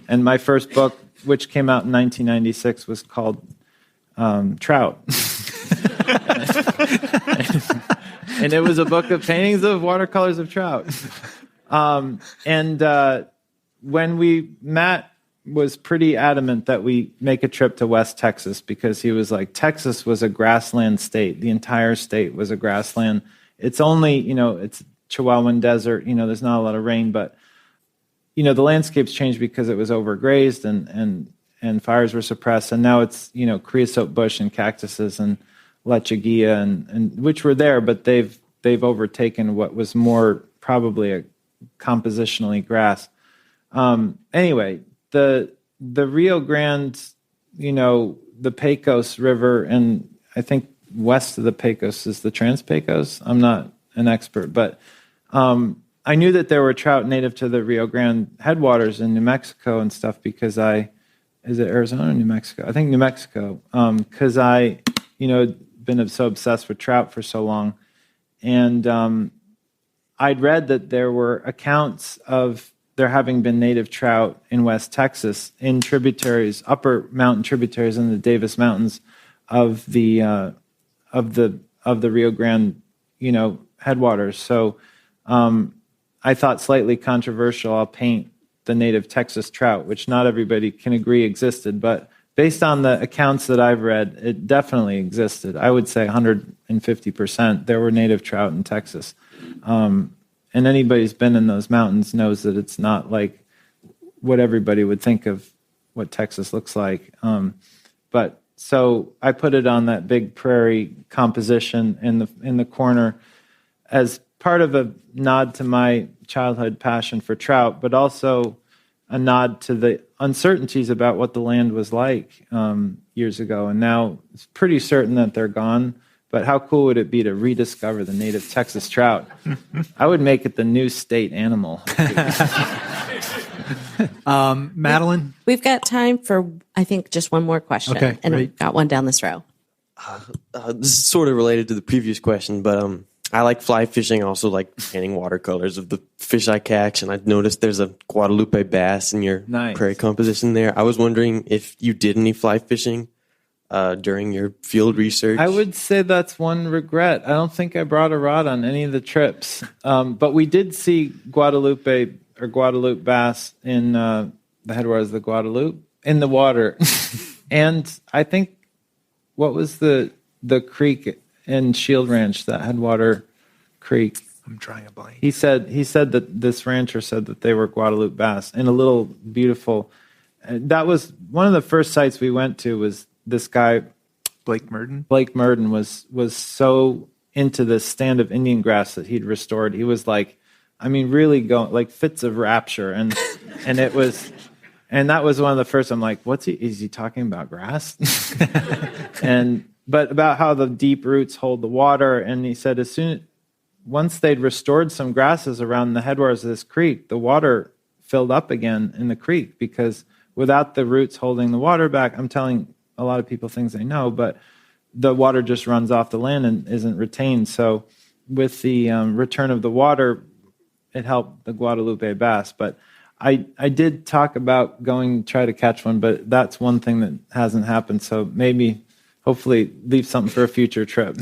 And my first book, which came out in 1996, was called Trout. And it was a book of paintings of watercolors of trout. When Matt was pretty adamant that we make a trip to West Texas, because he was like, Texas was a grassland state. The entire state was a grassland. It's only, it's Chihuahuan Desert, there's not a lot of rain, but, the landscape's changed because it was overgrazed and fires were suppressed. And now it's, creosote bush and cactuses and lechuguilla and which were there, but they've overtaken what was more probably a compositionally grass. Anyway, the Rio Grande, the Pecos River, and I think west of the Pecos is the Trans-Pecos. I'm not an expert, but I knew that there were trout native to the Rio Grande headwaters in New Mexico and stuff because is it Arizona or New Mexico? I think New Mexico, because I, been so obsessed with trout for so long. And I'd read that there were accounts of there having been native trout in West Texas in tributaries, upper mountain tributaries in the Davis Mountains of the Rio Grande, headwaters. So I thought slightly controversial. I'll paint the native Texas trout, which not everybody can agree existed, but based on the accounts that I've read, it definitely existed. I would say 150% there were native trout in Texas. And anybody who's been in those mountains knows that it's not like what everybody would think of what Texas looks like. But so I put it on that big prairie composition in the corner as part of a nod to my childhood passion for trout, but also a nod to the uncertainties about what the land was like years ago. And now it's pretty certain that they're gone. But how cool would it be to rediscover the native Texas trout? I would make it the new state animal. Madeline? We've got time for, I think, just one more question. Okay, and great. I've got one down this row. This is sort of related to the previous question, but I like fly fishing. I also like painting watercolors of the fish I catch, and I noticed there's a Guadalupe bass in your prairie composition there. I was wondering if you did any fly fishing during your field research. I would say that's one regret. I don't think I brought a rod on any of the trips, but we did see Guadalupe bass in the headwaters of the Guadalupe in the water, and I think what was the creek in Shield Ranch, that Headwater Creek. I'm drawing a blank. He said that this rancher said that they were Guadalupe bass in a little beautiful. That was one of the first sites we went to. Was this guy Blake Murden? Blake Murden was so into this stand of Indian grass that he'd restored. He was like, really going like fits of rapture, and it was. And that was one of the first. I'm like, is he talking about grass? But about how the deep roots hold the water. And he said once they'd restored some grasses around the headwaters of this creek, the water filled up again in the creek, because without the roots holding the water back, I'm telling a lot of people things they know, but the water just runs off the land and isn't retained. So with the return of the water, it helped the Guadalupe bass. But I did talk about try to catch one, but that's one thing that hasn't happened. So hopefully leave something for a future trip.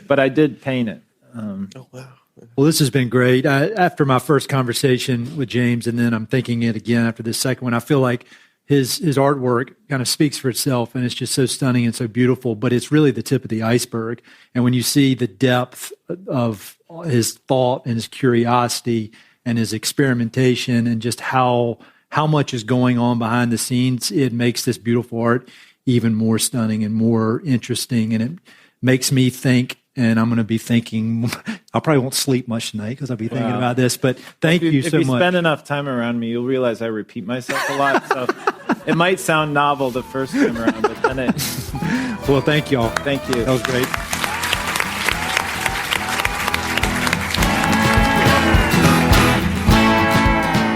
But I did paint it. Oh, wow. Well, this has been great. After my first conversation with James, and then I'm thinking it again after this second one, I feel like his artwork kind of speaks for itself, and it's just so stunning and so beautiful, but it's really the tip of the iceberg. And when you see the depth of his thought and his curiosity and his experimentation and just how much is going on behind the scenes, it makes this beautiful art even more stunning and more interesting. And it makes me think, and I'm going to be thinking, I probably won't sleep much tonight because I'll be thinking about this, but thank you so much. If you spend enough time around me, you'll realize I repeat myself a lot. So it might sound novel the first time around, but then it... Well, thank you all. Thank you. That was great.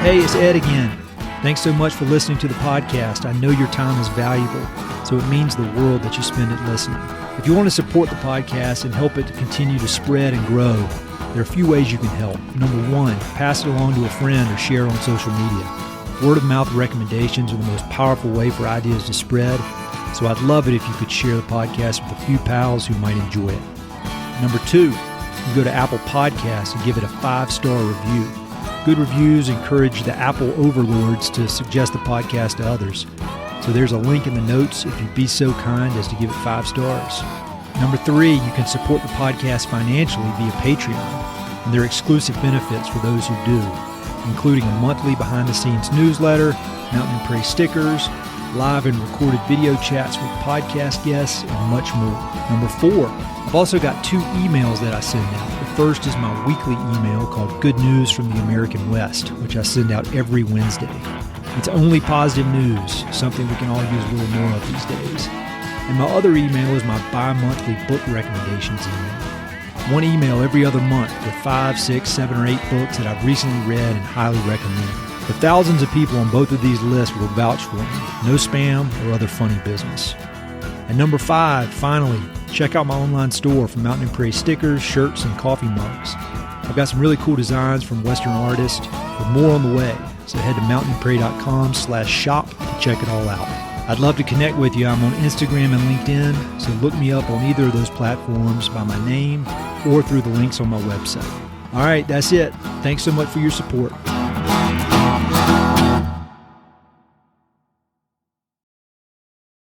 Hey, it's Ed again. Thanks so much for listening to the podcast. I know your time is valuable, so it means the world that you spend it listening. If you want to support the podcast and help it to continue to spread and grow, there are a few ways you can help. Number one, pass it along to a friend or share it on social media. Word of mouth recommendations are the most powerful way for ideas to spread, so I'd love it if you could share the podcast with a few pals who might enjoy it. Number two, you go to Apple Podcasts and give it a 5-star review. Good reviews encourage the Apple overlords to suggest the podcast to others. So there's a link in the notes if you'd be so kind as to give it 5 stars. Number 3, you can support the podcast financially via Patreon, and there are exclusive benefits for those who do, including a monthly behind-the-scenes newsletter, Mountain and Prairie stickers, live and recorded video chats with podcast guests, and much more. Number 4, I've also got 2 emails that I send out. The first is my weekly email called Good News from the American West, which I send out every Wednesday. It's only positive news, something we can all use a little more of these days. And my other email is my bi-monthly book recommendations email. One email every other month with 5, 6, 7, or 8 books that I've recently read and highly recommend. The thousands of people on both of these lists will vouch for me. No spam or other funny business. And number 5, finally, check out my online store for Mountain and Prairie stickers, shirts, and coffee mugs. I've got some really cool designs from Western artists with more on the way. So head to mountainandprairie.com/shop to check it all out. I'd love to connect with you. I'm on Instagram and LinkedIn, so look me up on either of those platforms by my name or through the links on my website. All right, that's it. Thanks so much for your support.